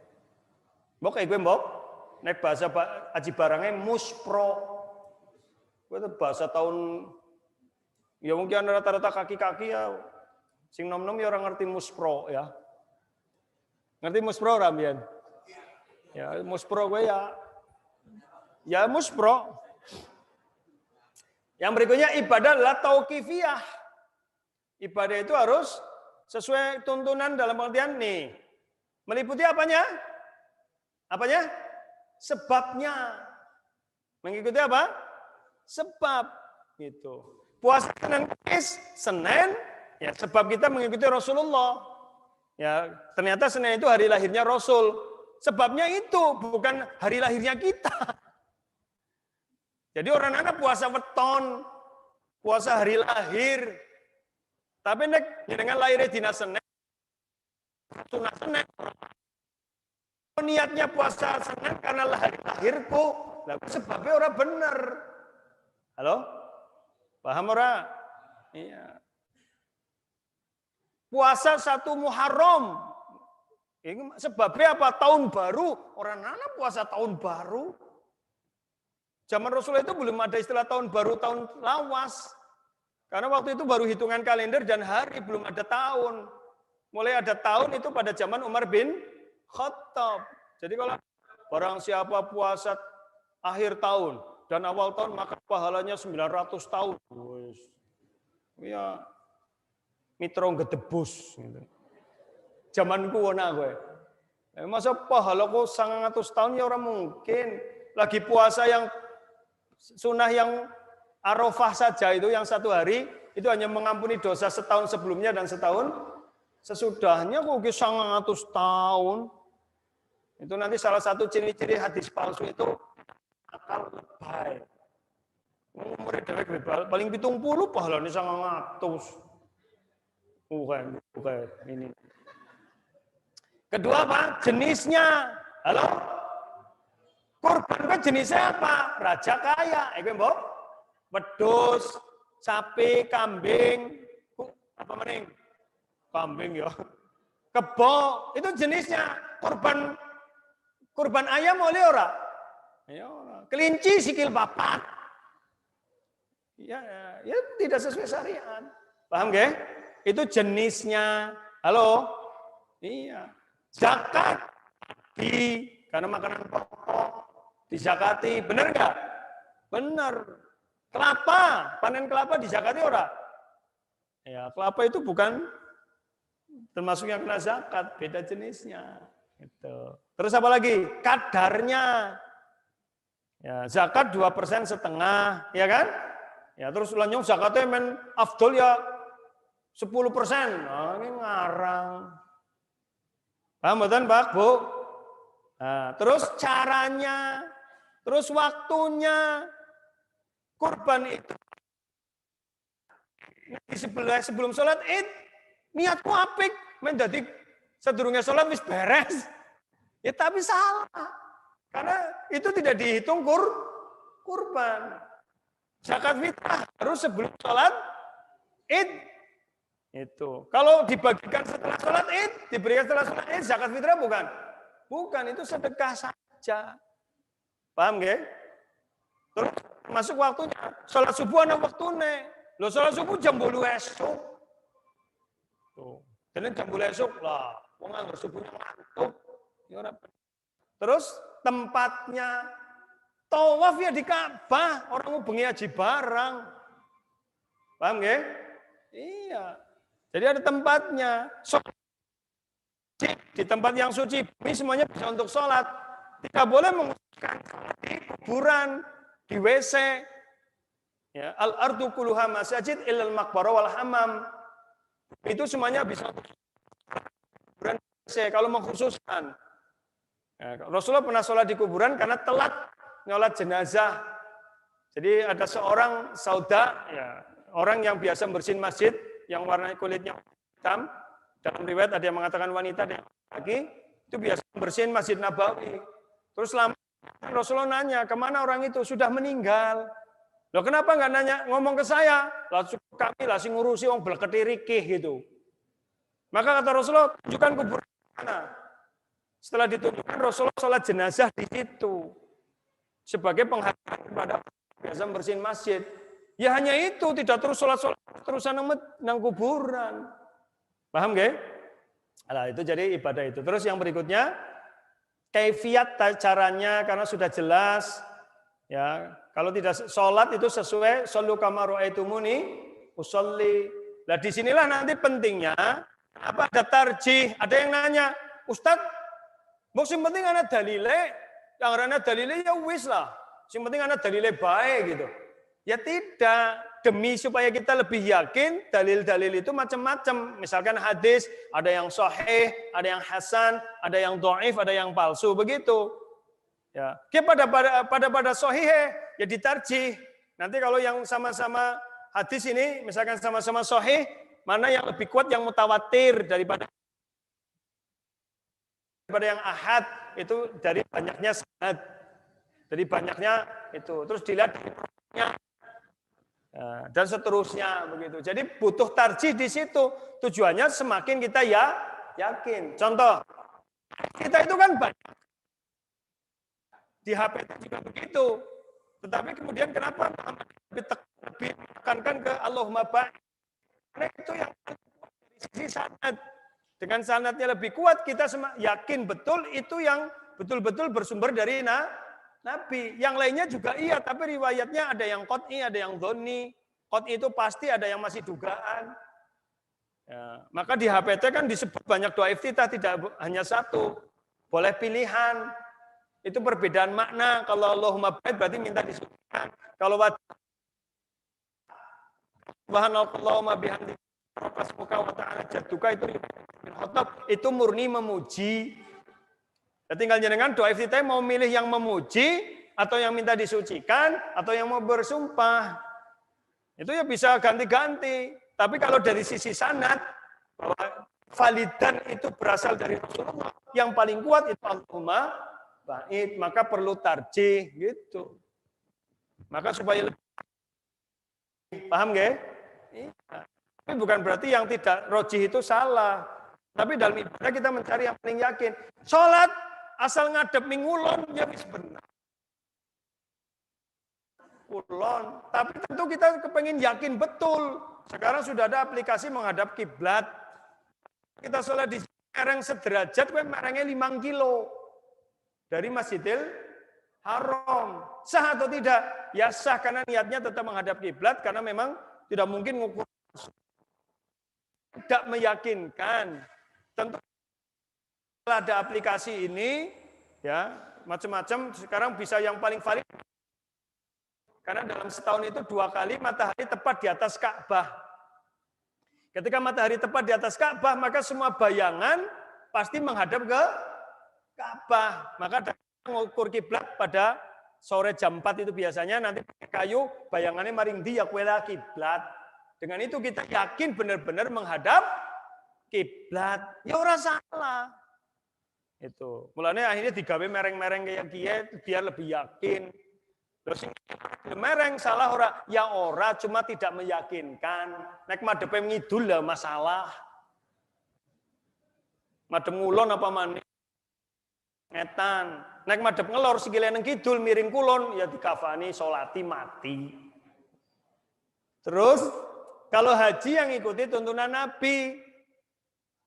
Mbok kayak gue mbok, nek bahasa aji barangnya muspro. Itu bahasa tahun ya mungkin rata-rata kaki-kaki ya sing nom-nom ya orang ngerti muspro ya. Ngerti muspro Rambian? Ya muspro gue ya muspro. Yang berikutnya ibadah adalah tauqifiyah. Ibadah itu harus sesuai tuntunan dalam artian nih. Meliputi apanya? Apanya? Sebabnya. Mengikuti apa? Sebab. Gitu. Puasa Senin Kamis, Senin, ya sebab kita mengikuti Rasulullah. Ya, ternyata Senin itu hari lahirnya Rasul. Sebabnya itu bukan hari lahirnya kita. Jadi orang-orang puasa weton, puasa hari lahir. Tapi nek jenengan lahirnya dina Senin, sunah Senin. Niatnya puasa Senin karena hari lahirku, Lah sebabnya ora bener. Halo? Paham ora? Iya. Puasa 1 Muharram. Ini sebabnya apa? Tahun baru. Orang nana puasa tahun baru. Zaman Rasulullah itu belum ada istilah tahun baru, tahun lawas. Karena waktu itu baru hitungan kalender dan hari, belum ada tahun. Mulai ada tahun itu pada zaman Umar bin Khattab. Jadi kalau barang siapa puasa akhir tahun dan awal tahun maka pahalanya 900 tahun. Ya, mitro gedebus. Gitu. Zamanku wona gue. Masa pahala kok 100 tahun ya orang mungkin. Lagi puasa yang sunnah yang Arafah saja itu yang 1 hari itu hanya mengampuni dosa setahun sebelumnya dan setahun sesudahnya kok 100 tahun. Itu nanti salah satu ciri-ciri hadis palsu itu akal lebay. Umur dhewek paling 70 pahalane 100. Bukan ini. Kedua apa? Jenisnya. Halo? Kurban kan jenisnya apa? Raja kaya. Iku mbok. Wedhus, sapi, kambing, apa maning? Kambing ya. Kebo, itu jenisnya. Kurban ayam boleh ora? Ya ora. Kelinci sikil papat. Ya tidak sesuai syariat. Paham nggih? Itu jenisnya. Halo? Iya. Zakat karena makanan pokok dizakati, benar enggak? Benar. Kelapa, panen kelapa dizakati ora? Ya, kelapa itu bukan termasuk yang kena zakat, beda jenisnya. Gitu. Terus apa lagi? Kadarnya. Ya, zakat 2,5%, ya kan? Ya, terus lanjut zakatnya men afdol ya 10%. Nah, ini ngarang. Paham betul, Pak, Bu? Nah, terus caranya, terus waktunya. Kurban itu sebelum sholat Id, niatku apik, menjadi sedurunge sholat wis beres. Ya tapi salah. Karena itu tidak dihitung kurban. Zakat fitrah harus sebelum sholat Id. Itu. Kalau dibagikan setelah sholat Id, diberikan setelah sholat Id, zakat fitrah bukan? Bukan, itu sedekah saja. Paham nggih? Terus masuk waktunya. Sholat subuh ana waktune. Lho sholat subuh jam 8 esuk. Tuh. Jadi jam 8 esuk lah. Wong anggar subuhnya ngantuk. Ya ora. Terus tempatnya tawaf ya di Ka'bah, orang mau bengi haji barang. Paham nggih? Iya. Jadi ada tempatnya. Di tempat yang suci, ini semuanya bisa untuk sholat. Tidak boleh mengusahakan di kuburan, di WC. Ya, al-ardu kulluha masajid illal maqbarah wal hamam. Itu semuanya bisa untuk kuburan WC kalau mengkhususkan. Ya, Rasulullah pernah sholat di kuburan karena telat nyolat jenazah. Jadi ada seorang sauda, ya, orang yang biasa bersihin masjid, yang warna kulitnya hitam. Dalam riwayat ada yang mengatakan wanita dan laki, itu biasa bersihin Masjid Nabawi. Terus lama Rasulullah nanya, kemana orang itu? Sudah meninggal. Loh kenapa nggak nanya, ngomong ke saya? Langsung kami lah ngurusi orang belketirikih gitu. Maka kata Rasulullah, tunjukkan kuburan mana. Setelah ditunjukkan, Rasulullah sholat jenazah di situ. Sebagai penghargaan kepada biasa bersihin masjid. Ya hanya itu, tidak terus sholat terusan nang kuburan. Paham nggih? Nah, itu jadi ibadah itu. Terus yang berikutnya, kaifiat caranya karena sudah jelas. Ya, kalau tidak sholat itu sesuai shollu kama ra'aitumuni usolli. Nah, disinilah nanti pentingnya apa ada tarjih. Ada yang nanya, Ustadz, mbok sing penting ana dalile, yang ana dalile ya wis lah. Sing penting ana dalile bae gitu. Ya tidak, demi supaya kita lebih yakin, dalil-dalil itu macam-macam. Misalkan hadis, ada yang sahih, ada yang hasan, ada yang dhaif, ada yang palsu, begitu. Ya, pada sahih ya ditarjih. Nanti kalau yang sama-sama hadis ini, misalkan sama-sama sahih, mana yang lebih kuat, yang mutawatir daripada yang ahad, itu dari banyaknya sanad. Jadi banyaknya itu. Terus dilihat dan seterusnya begitu. Jadi butuh tarjih di situ. Tujuannya semakin kita ya yakin. Contoh, kita itu kan banyak di HP juga begitu. Tetapi kemudian kenapa lebih tekankan ke Allahumma baik? Karena itu yang dari sisi sanad. Dengan sanadnya lebih kuat, kita yakin betul itu yang betul-betul bersumber dari Nabi. Yang lainnya juga iya, tapi riwayatnya ada yang qot'i, ada yang dhonni. Qot'i itu pasti, ada yang masih dugaan. Ya, maka di HPT kan disebut banyak doa iftitah, tidak hanya satu. Boleh pilihan. Itu perbedaan makna. Kalau Allahumma baik berarti minta disucikan. Kalau Subhanallahumma bihamdi muka wa ta'ala jadduka itu murni memuji. Ya, tinggal jenengan doa iftitah mau milih yang memuji atau yang minta disucikan atau yang mau bersumpah. Itu ya bisa ganti-ganti. Tapi kalau dari sisi sanad bahwa validan itu berasal dari Rasulullah, yang paling kuat itu Allahumma baik, maka perlu tarjih gitu. Maka supaya lebih paham nggak? Tapi bukan berarti yang tidak rojih itu salah. Tapi dalam ibadah kita mencari yang paling yakin. Sholat asal ngadep mingulon ya wis benar. Kulon. Tapi tentu kita kepengen yakin betul. Sekarang sudah ada aplikasi menghadap kiblat. Kita sholat di mereng sederajat, merengnya 5 kilo dari Masjidil Haram. Sah atau tidak? Ya sah karena niatnya tetap menghadap kiblat karena memang tidak mungkin ngukur. Tidak meyakinkan. Tentu ada aplikasi ini, ya macam-macam. Sekarang bisa yang paling valid. Karena dalam setahun itu 2 kali matahari tepat di atas Ka'bah. Ketika matahari tepat di atas Ka'bah, maka semua bayangan pasti menghadap ke Ka'bah. Maka mengukur kiblat pada sore jam 4 itu biasanya nanti pakai kayu, bayangannya maring di ya kuela kiblat. Dengan itu kita yakin benar-benar menghadap kiblat. Ya ora salah. Itu. Mulanya akhirnya digawe mereng-mereng kayak dia biar lebih yakin. Terus mereng salah ora? Ya ora, cuma tidak meyakinkan. Nek madepe ngidul lah masalah. Madep ngulon apa maning? Ngetan. Nek madep ngelor sikile nang kidul miring kulon ya dikafani salati mati. Terus kalau haji yang ikuti tuntunan Nabi,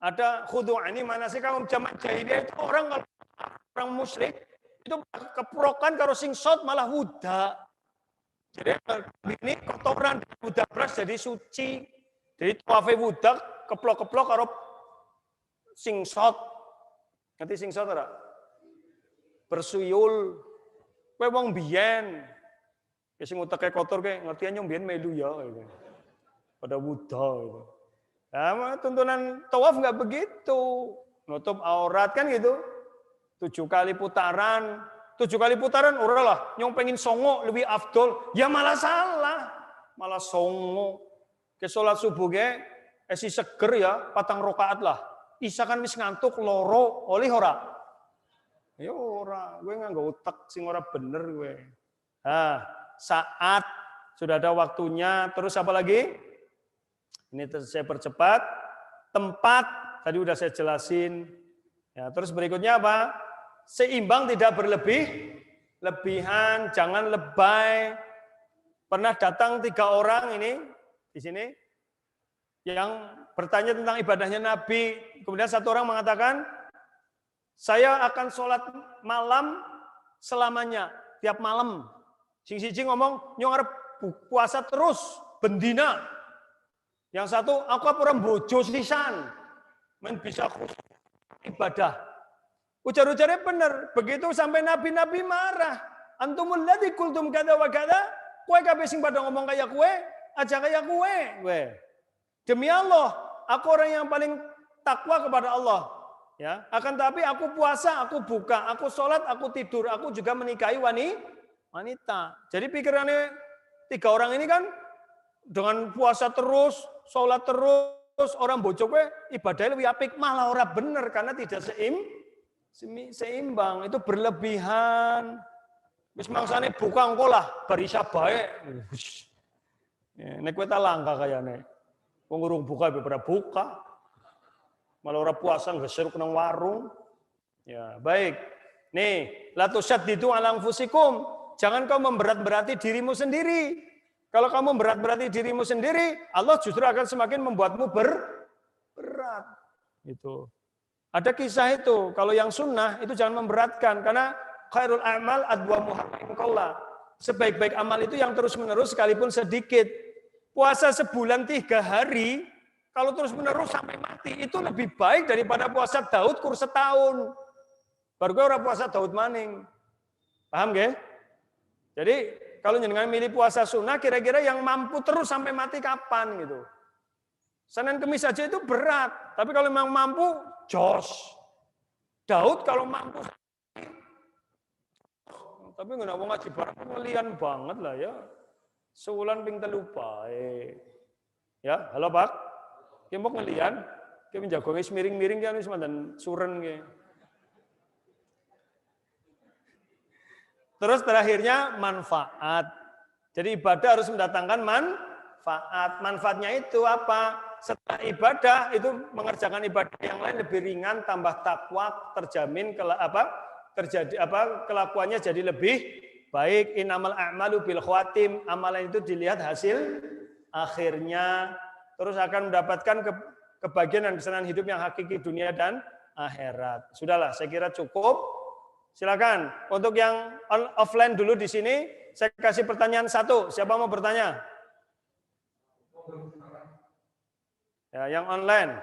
ada khudu'ani manasikakum jamak jahiliyah itu orang musyrik itu keprokan karo sing sot malah wuda. Jadi ini kotoran wuda beras jadi suci. Jadi tawafe wuda keplok-keplok karo sing sot. Ngerti sing sot ora? Bersuyul. Kowe wong biyen. Ya sing uteke kotor kowe ngerti nyong biyen melu ya gitu. Pada wuda gitu. Nah, tuntunan tawaf nggak begitu. Nutup aurat kan gitu. 7 kali putaran. 7 kali putaran ora lah. Nyong pengen songo lebih afdol. Ya malah salah. Malah songo. Ke sholat subuh ge esi seger ya 4 rakaat lah. Isa kan wis ngantuk loro oleh ora. Ya ora, gue nganggo utek sing ora bener gue. Nah, saat sudah ada waktunya, terus apa lagi? Ini saya percepat. Tempat tadi udah saya jelasin. Ya, terus berikutnya apa? Seimbang tidak lebihan, jangan lebay. Pernah datang 3 orang ini di sini yang bertanya tentang ibadahnya Nabi. Kemudian satu orang mengatakan, saya akan sholat malam selamanya, tiap malam. Sing-sing ngomong, nyong arep puasa terus, bendina. Yang satu, aku orang bojo sisan. Men bisa ibadah. Ujar-ujarnya benar. Begitu sampai nabi-nabi marah. Antumul ladzi qultum kada wa kada. Kowe kabeh sing pada ngomong kayak kowe, aja kayak kowe. Demi Allah, aku orang yang paling takwa kepada Allah. Ya, akan tapi aku puasa, aku buka, aku sholat, aku tidur, aku juga menikahi wanita. Jadi pikirannya 3 orang ini kan dengan puasa terus, sholat terus, orang bojok ibadahnya lebih apik, malah orang bener karena tidak seimbang, itu berlebihan. Wis mangsane buka engko lah, bar isya bae. Nek kowe ta langka kayane. Wong urung buka beberapa buka. Malah ora puasa nggeser nang warung. Ya, baik. Nih, la tusyaddidu ala anfusikum. Jangan kau memberat-berati dirimu sendiri. Kalau kamu berat-berati dirimu sendiri, Allah justru akan semakin membuatmu berat. Itu. Ada kisah itu. Kalau yang sunnah itu jangan memberatkan karena khairul amal adwamuha inqallah. Sebaik-baik amal itu yang terus-menerus sekalipun sedikit. Puasa sebulan 3 hari, kalau terus-menerus sampai mati, itu lebih baik daripada puasa Daud kur setahun. Baru gue orang puasa Daud maning. Paham gak? Jadi kalau jenengan milih puasa sunnah, kira-kira yang mampu terus sampai mati kapan gitu. Senin Kemis saja itu berat, tapi kalau memang mampu, jos. Daud kalau mampu, tapi nggak mau ngaji bareng ngelian banget lah ya. Sewulan ping 3 bae. Ya, halo Pak. Ki mau ngelian, ki menjago wis miring-miring ki wis mandan suren ki. Terus terakhirnya manfaat. Jadi ibadah harus mendatangkan manfaat. Manfaatnya itu apa? Setelah ibadah itu mengerjakan ibadah yang lain lebih ringan, tambah takwa, terjamin kelakuannya jadi lebih baik. Innamal a'malu bil khawatim. Amalan itu dilihat hasil akhirnya, terus akan mendapatkan kebahagiaan dan kesenangan hidup yang hakiki dunia dan akhirat. Sudahlah, saya kira cukup. Silakan. Untuk yang offline dulu di sini, saya kasih pertanyaan 1. Siapa mau bertanya? Ya, yang online.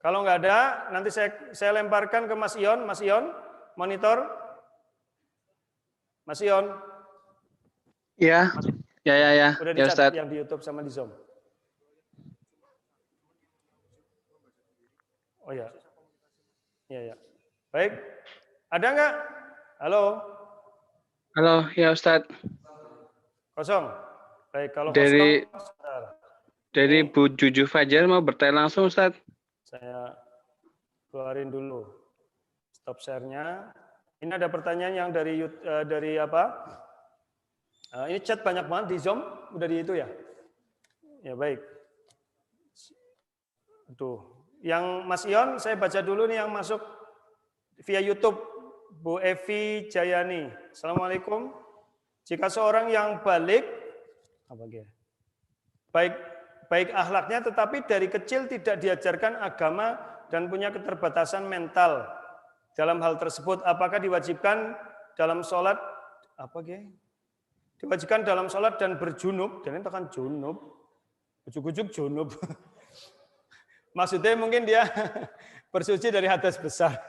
Kalau nggak ada, nanti saya lemparkan ke Mas Ion. Mas Ion, monitor. Mas Ion. Ya, ya. Udah Ya, dicatat Ustaz. yang di YouTube sama di Zoom. Oh ya. Ya. Baik. Ada nggak? Halo. Halo, ya Ustadz. Kosong. Baik, kalau Dari kosong. Dari Bu Juju Fajar mau bertanya langsung, Ustadz. Saya keluarin dulu stop share-nya. Ini ada pertanyaan yang dari apa? Ini chat banyak banget di Zoom, udah di itu ya? Ya baik. Tuh, yang Mas Ion saya baca dulu nih yang masuk via YouTube. Bu Evi Jayani. Assalamualaikum. Jika seorang yang baik akhlaknya tetapi dari kecil tidak diajarkan agama dan punya keterbatasan mental dalam hal tersebut, apakah diwajibkan dalam sholat diwajibkan dalam sholat dan berjunub, dan ini tekan junub, ujuk-ujuk junub. Maksudnya mungkin dia bersuci dari hadas besar.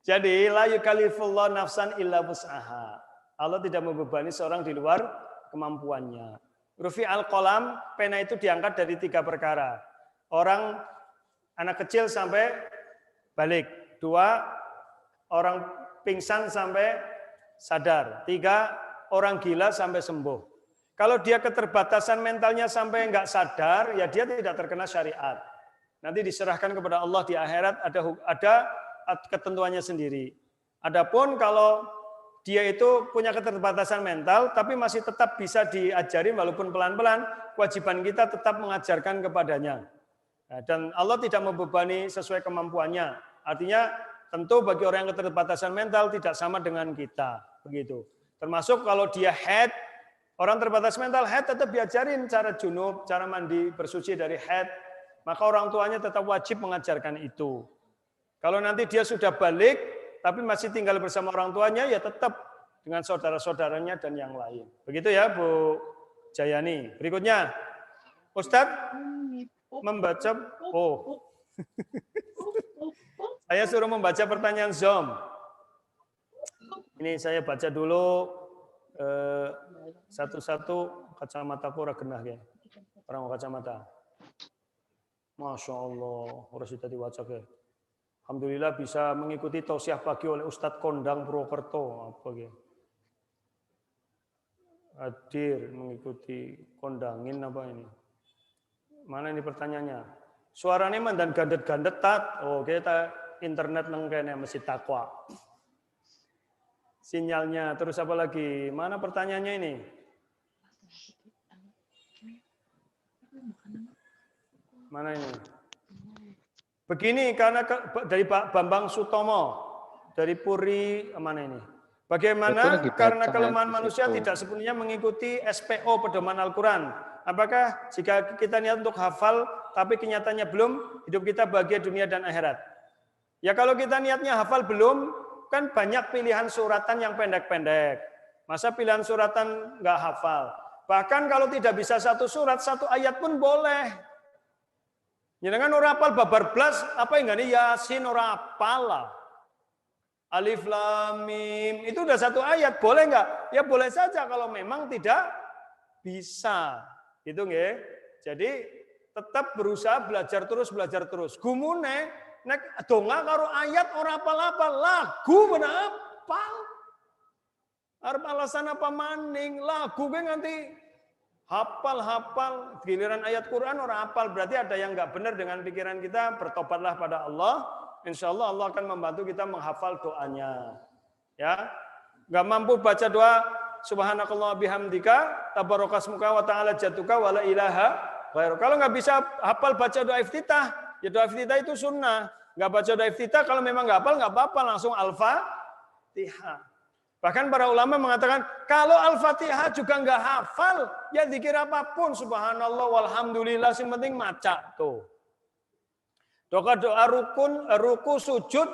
Jadi la yukallifullahu nafsan illa wus'aha. Allah tidak membebani seorang di luar kemampuannya. Rufi al-qalam, pena itu diangkat dari 3 perkara. Orang anak kecil sampai balik. 2, orang pingsan sampai sadar. 3, orang gila sampai sembuh. Kalau dia keterbatasan mentalnya sampai enggak sadar, ya dia tidak terkena syariat. Nanti diserahkan kepada Allah di akhirat, ada ketentuannya sendiri. Adapun kalau dia itu punya keterbatasan mental, tapi masih tetap bisa diajarin walaupun pelan-pelan, kewajiban kita tetap mengajarkan kepadanya. Dan Allah tidak membebani sesuai kemampuannya. Artinya tentu bagi orang yang keterbatasan mental tidak sama dengan kita, begitu. Termasuk kalau dia haid, orang terbatas mental haid tetap diajarin cara junub, cara mandi, bersuci dari haid, maka orang tuanya tetap wajib mengajarkan itu. Kalau nanti dia sudah balik, tapi masih tinggal bersama orang tuanya, ya tetap dengan saudara-saudaranya dan yang lain. Begitu ya, Bu Jayani. Berikutnya, Ustadz membaca, saya suruh membaca pertanyaan Zoom. Ini saya baca dulu satu-satu, kacamataku ora genah ya. Orang kacamata. Masya Allah, harus kita diwaca ya. Alhamdulillah bisa mengikuti tausiah pagi oleh Ustadz Kondang Purwokerto. Apa ya? Hadir mengikuti kondangin apa ini? Mana ini pertanyaannya? Suaranya mandan gandet-gandet tat. Oh, kita internet nang kene mesti takwa. sinyalnya. Terus apa lagi? Mana pertanyaannya ini? Mana ini? Begini, karena dari Pak Bambang Sutomo, dari Puri, mana ini? Bagaimana karena kelemahan manusia tidak sepenuhnya mengikuti SPO pedoman Al-Quran. Apakah jika kita niat untuk hafal, tapi kenyataannya belum, hidup kita bahagia dunia dan akhirat? Ya kalau kita niatnya hafal belum, kan banyak pilihan suratan yang pendek-pendek. Masa pilihan suratan nggak hafal? Bahkan kalau tidak bisa satu surat, satu ayat pun boleh. Jangan orang hafal babar blas, apa yang nih Yasin orang hafal lah. Alif Lam Mim, itu udah satu ayat, boleh nggak? Ya boleh saja kalau memang tidak bisa. Gitu nggih. Jadi tetap berusaha belajar terus. Gumune nek donga karo ayat ora apal-apal, lagu bener apal. Arep alasan apa maning? Lagu gue nganti hafal giliran ayat Quran ora hafal, berarti ada yang nggak benar dengan pikiran kita. Bertobatlah pada Allah. Insya Allah Allah akan membantu kita menghafal doanya. Ya, nggak mampu baca doa Subhanakallah bihamdika tabarakasmuka wa ta'ala jatuka wa la ilaha ghairu. Kalau nggak bisa hafal baca doa iftitah, ya doa iftitah itu sunnah. Nggak baca doa iftitah, kalau memang nggak hafal nggak apa-apa, langsung Al-Fatihah. Bahkan para ulama mengatakan kalau Al-Fatihah juga nggak hafal, ya zikir apapun, subhanallah walhamdulillah, yang penting maca tuh. Doa-doa rukun, ruku, sujud,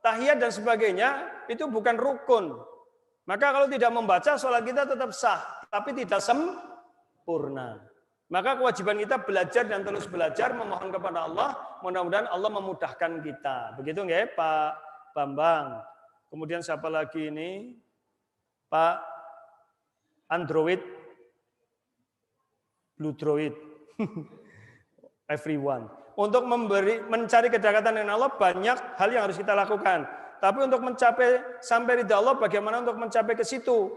tahiyat dan sebagainya itu bukan rukun. Maka kalau tidak membaca, sholat kita tetap sah, tapi tidak sempurna. Maka kewajiban kita belajar dan terus belajar, memohon kepada Allah, mudah-mudahan Allah memudahkan kita. Begitu nggak Pak Bambang? Kemudian siapa lagi ini? Pak Android, Blue Droid, everyone. Untuk mencari kedekatan dengan Allah banyak hal yang harus kita lakukan. Tapi untuk mencapai sampai ridha Allah, bagaimana untuk mencapai ke situ?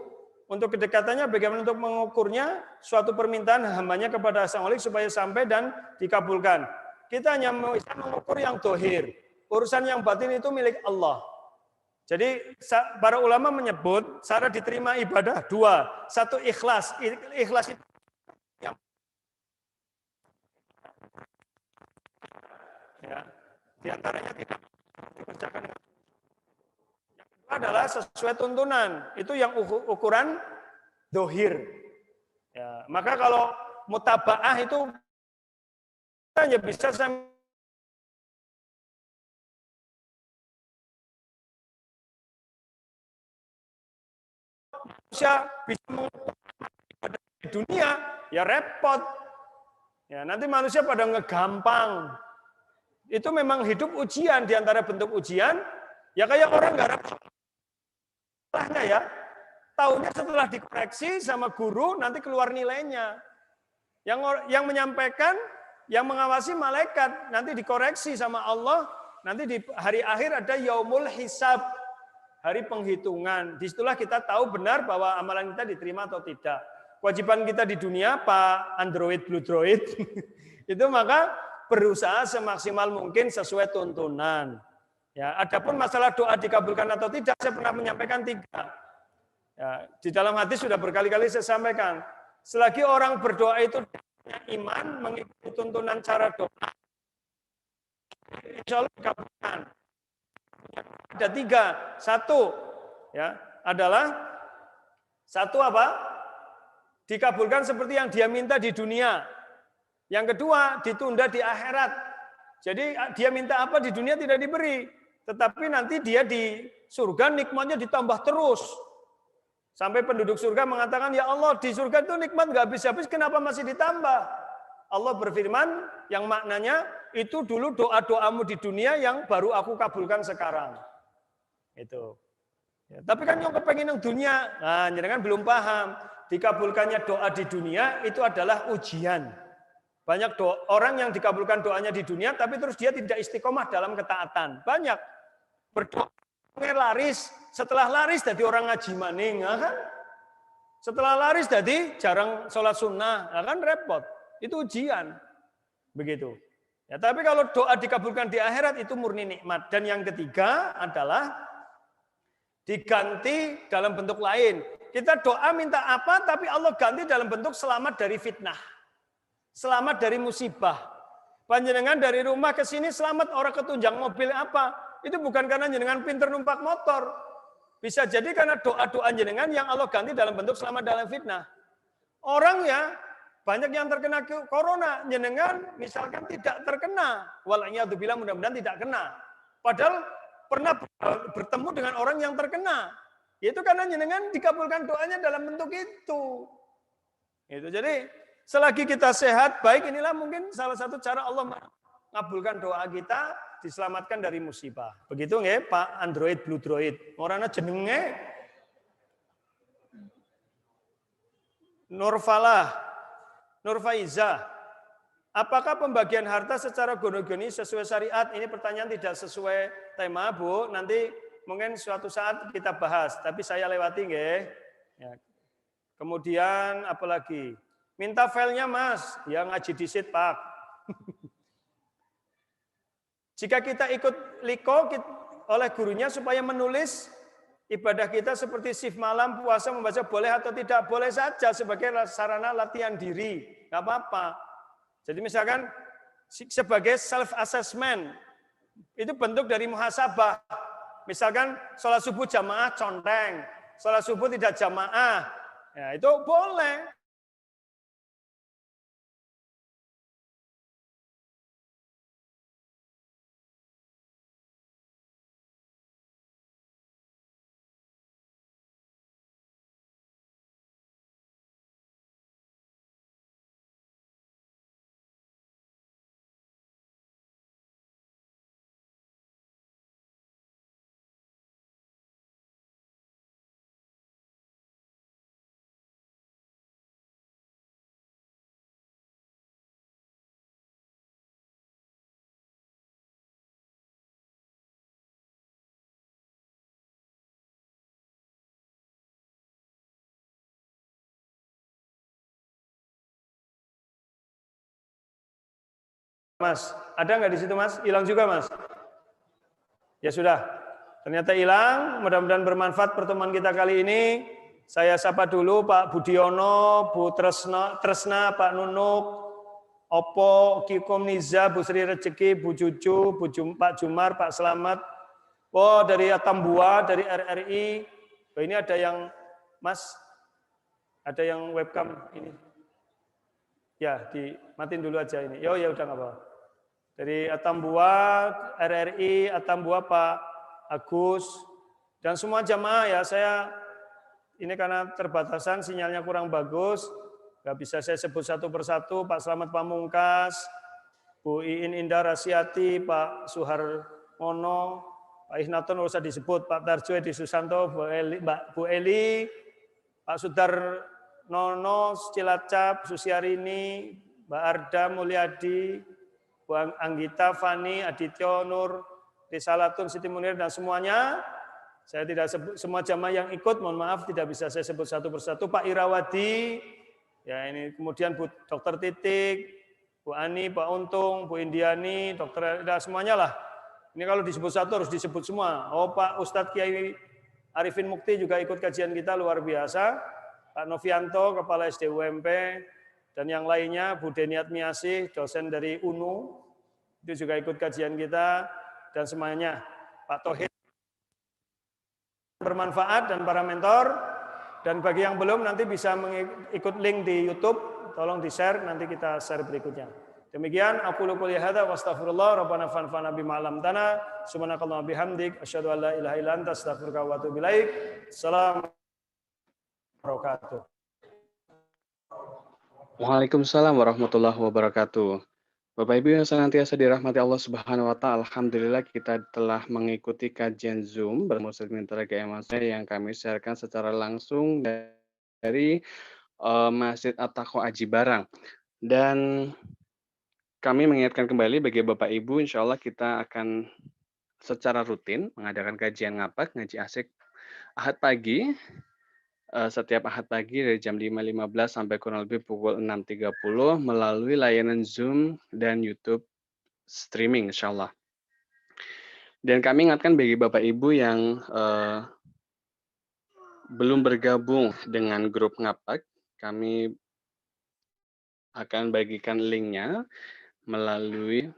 Untuk kedekatannya, bagaimana untuk mengukurnya? Suatu permintaan hambanya kepada Sang Khalik supaya sampai dan dikabulkan. Kita hanya bisa mengukur yang dohir. Urusan yang batin itu milik Allah. Jadi para ulama menyebut syarat diterima ibadah dua. Satu ikhlas. Ikhlas itu yang ya, di antaranya tidak dikerjakan. Yang kedua adalah sesuai tuntunan. Itu yang ukuran dohir. Ya, maka kalau mutaba'ah itu hanya bisa manusia bisa mengukur di dunia, ya repot. Ya, nanti manusia pada ngegampang. Itu memang hidup ujian, di antara bentuk ujian, ya kayak orang garap salahnya ya. Taunya setelah dikoreksi sama guru, nanti keluar nilainya. Yang menyampaikan, yang mengawasi malaikat, nanti dikoreksi sama Allah, nanti di hari akhir ada yaumul hisab, hari penghitungan. Disitulah kita tahu benar bahwa amalan kita diterima atau tidak. Kewajiban kita di dunia, Pak Android, Blue Droid, itu maka berusaha semaksimal mungkin sesuai tuntunan. Ya, adapun masalah doa dikabulkan atau tidak, saya pernah menyampaikan 3. Ya, di dalam hadis sudah berkali-kali saya sampaikan. Selagi orang berdoa itu iman, mengikuti tuntunan cara doa, insya Allah dikabulkan. Ada 3. Satu, ya, adalah satu apa? Dikabulkan seperti yang dia minta di dunia. Yang kedua, ditunda di akhirat. Jadi dia minta apa di dunia tidak diberi. Tetapi nanti dia di surga nikmatnya ditambah terus. Sampai penduduk surga mengatakan, ya Allah di surga itu nikmat nggak habis-habis, kenapa masih ditambah? Allah berfirman yang maknanya, itu dulu doa-doamu di dunia yang baru aku kabulkan sekarang. Itu. Ya, tapi kan yang kepengen yang dunia, nah jangan belum paham. Dikabulkannya doa di dunia itu adalah ujian. Banyak orang yang dikabulkan doanya di dunia, tapi terus dia tidak istiqomah dalam ketaatan. Banyak berdoa laris, setelah laris jadi orang ngaji maning, kan? Setelah laris jadi jarang sholat sunnah, kan repot. Itu ujian, begitu. Ya, tapi kalau doa dikabulkan di akhirat itu murni nikmat. Dan yang ketiga adalah diganti dalam bentuk lain. Kita doa minta apa, tapi Allah ganti dalam bentuk selamat dari fitnah. Selamat dari musibah. Panjenengan dari rumah ke sini selamat orang ketunjang mobil apa? Itu bukan karena jenengan pinter numpak motor. Bisa jadi karena doa-doa jenengan yang Allah ganti dalam bentuk selamat dalam fitnah. Orang ya banyak yang terkena corona, jenengan misalkan tidak terkena. Wala'iyadzubillah, mudah-mudahan tidak kena. Padahal pernah bertemu dengan orang yang terkena. Itu karena jenengan dikabulkan doanya dalam bentuk itu. Jadi selagi kita sehat, baik, inilah mungkin salah satu cara Allah mengabulkan doa kita, diselamatkan dari musibah. Begitu nggih, Pak Android Blue Droid. Orangnya jenenge Nurfalah, Nurfaiza. Apakah pembagian harta secara gonogoni sesuai syariat? Ini pertanyaan tidak sesuai tema, Bu. Nanti mungkin suatu saat kita bahas, tapi saya lewati nggih. Ya. Kemudian apalagi? Minta filenya, Mas. Ya ngaji disit, Pak. Jika kita ikut liko oleh gurunya supaya menulis ibadah kita seperti shift malam, puasa, membaca, boleh atau tidak? Boleh saja sebagai sarana latihan diri. Enggak apa-apa. Jadi misalkan sebagai self assessment, itu bentuk dari muhasabah. Misalkan sholat subuh jamaah conteng, sholat subuh tidak jamaah, ya itu boleh. Mas, ada nggak di situ, Mas? Hilang juga, Mas? Ya sudah, ternyata hilang. Mudah-mudahan bermanfaat pertemuan kita kali ini. Saya sapa dulu Pak Budiono, Bu Tresna, Pak Nunuk, Opo, Kikom Niza, Bu Sri Rezeki, Bu Cucu, Pak Jumar, Pak Selamat. Oh, dari Atambua, dari RRI. Oh, ini ada yang, Mas, ada yang webcam ini. Ya, dimatiin dulu aja ini. Ya udah nggak apa-apa. Dari Atambua, RRI, Atambua Pak Agus, dan semua jamaah ya, saya ini karena terbatasan sinyalnya kurang bagus, nggak bisa saya sebut satu persatu. Pak Selamat Pamungkas, Bu Iin Indah Rasiati, Pak Suharmono, Pak Ihnaton nggak usah disebut, Pak Tarjo Edi Susanto, Bu Eli, Pak Sudarnono Cilacap, Susiarini, Mbak Arda Mulyadi, Bu Anggita, Fani, Adityo, Nur, Risalatun, Siti Munir, dan semuanya. Saya tidak sebut semua jamaah yang ikut, mohon maaf tidak bisa saya sebut satu persatu. Pak Irawadi, ya ini kemudian Bu Dr. Titik, Bu Ani, Pak Untung, Bu Indiani, Dr. semuanya lah. Ini kalau disebut satu harus disebut semua. Oh, Pak Ustadz Kiai Arifin Mukti juga ikut kajian kita, luar biasa. Pak Novianto, Kepala SDUMP, dan yang lainnya, Bu Deniat Miasih, dosen dari UNU, itu juga ikut kajian kita, dan semuanya, Pak Tohid, bermanfaat, dan para mentor, dan bagi yang belum nanti bisa ikut link di YouTube, tolong di-share, nanti kita share berikutnya. Demikian, aku qouli hadza wa astaghfirullah, rabbana fanfa'na bima 'allamtana, subhanakallahumma bihamdik, asyhadu an la ilaha illa anta, astaghfiruka wa atubu ilaik. Assalamualaikum warahmatullahi wabarakatuh. Waalaikumsalam warahmatullahi wabarakatuh. Bapak Ibu yang senantiasa dirahmati Allah Subhanahu wa taala, alhamdulillah kita telah mengikuti kajian Zoom bermuslim Mitra GMAC yang kami sharekan secara langsung dari Masjid At-Taqwa Aji Barang. Dan kami mengingatkan kembali bagi Bapak Ibu, insya Allah kita akan secara rutin mengadakan kajian ngapak, ngaji asik Ahad pagi, setiap Ahad pagi dari jam 5.15 sampai kurang lebih pukul 6.30 melalui layanan Zoom dan YouTube streaming insya Allah. Dan kami ingatkan bagi Bapak Ibu yang belum bergabung dengan grup Ngapak, kami akan bagikan linknya melalui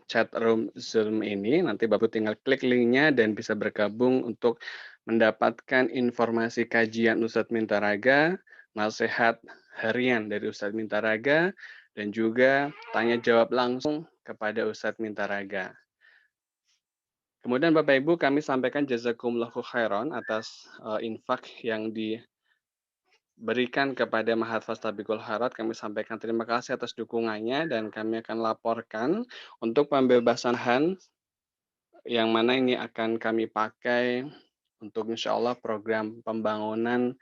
chat room Zoom ini. Nanti Bapak tinggal klik linknya dan bisa bergabung untuk mendapatkan informasi kajian Ustadz Mintaraga, nasihat harian dari Ustadz Mintaraga, dan juga tanya jawab langsung kepada Ustadz Mintaraga. Kemudian Bapak Ibu kami sampaikan jazakumullahu khairan atas infak yang diberikan kepada Mahat Fastabikul Khairat. Kami sampaikan terima kasih atas dukungannya dan kami akan laporkan untuk pembebasan lahan yang mana ini akan kami pakai untuk insya Allah program pembangunan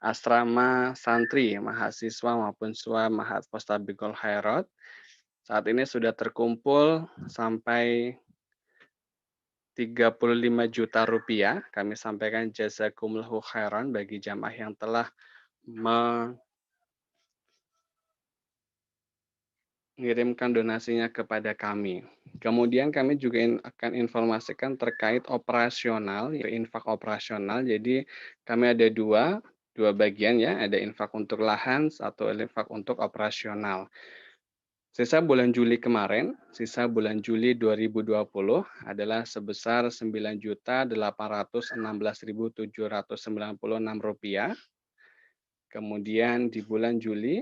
asrama santri, mahasiswa maupun siswa Mahat Fastabikul Khairat. Saat ini sudah terkumpul sampai 35 juta rupiah. Kami sampaikan jazakumullahu khairan bagi jamaah yang telah mengirimkan donasinya kepada kami. Kemudian kami juga akan informasikan terkait operasional, infak operasional. Jadi kami ada dua bagian ya, ada infak untuk lahan, satu infak untuk operasional. Sisa bulan Juli kemarin, sisa bulan Juli 2020 adalah sebesar Rp9.816.796. Kemudian di bulan Juli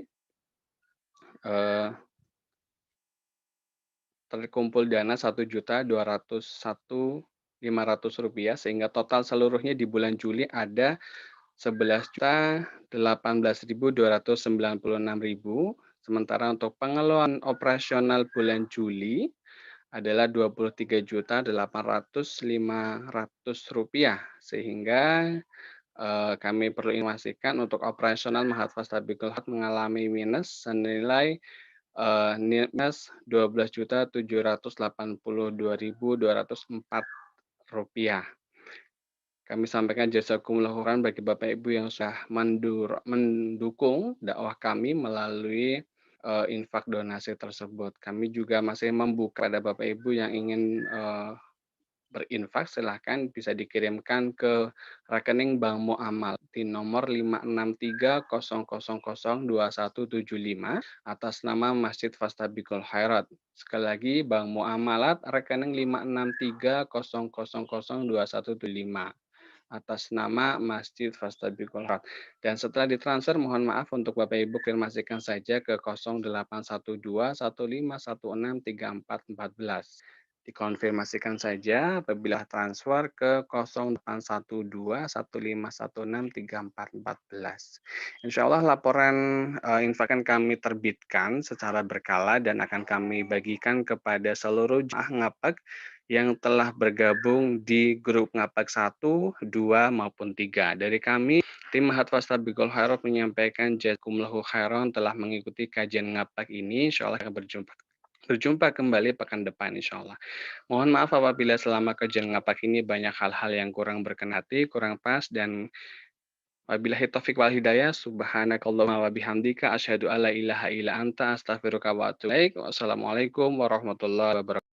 terkumpul dana Rp1.201.500 sehingga total seluruhnya di bulan Juli ada Rp11.018.296. Sementara untuk pengeluaran operasional bulan Juli adalah Rp23.800.500 sehingga kami perlu informasikan untuk operasional Mahat Fastabikul Khairat mengalami minus senilai minus Rp12.782.204. Kami sampaikan jazakumullahu khairan bagi Bapak Ibu yang sudah mendukung dakwah kami melalui infak donasi tersebut. Kami juga masih membuka pada Bapak Ibu yang ingin berinfak, silahkan bisa dikirimkan ke rekening Bank Muamal di nomor 56300002175 atas nama Masjid Fastabikul Khairat. Sekali lagi Bank Muamalat rekening 56300002175 atas nama Masjid Fastabikul Khairat. Dan setelah ditransfer, mohon maaf untuk Bapak Ibu konfirmasikan saja ke 081215163414. Dikonfirmasikan saja apabila transfer ke 081215163414. Insya Allah laporan infak akan kami terbitkan secara berkala dan akan kami bagikan kepada seluruh jemaah Ngapak yang telah bergabung di grup Ngapak 1, 2, maupun 3. Dari kami, tim Mahat Fastabikul Khairat menyampaikan jazakumullahu khairan telah mengikuti kajian Ngapak ini. Insya Allah akan berjumpa kembali pekan depan insya Allah. Mohon maaf apabila selama kajian Ngapak ini banyak hal-hal yang kurang berkenan hati, kurang pas, dan wabillahi taufik wal hidayah. Subhanakallahumma wa bihamdika asyhadu alla ilaha illa anta astaghfiruka wa atubu ilaik. Wassalamualaikum warahmatullahi wabarakatuh.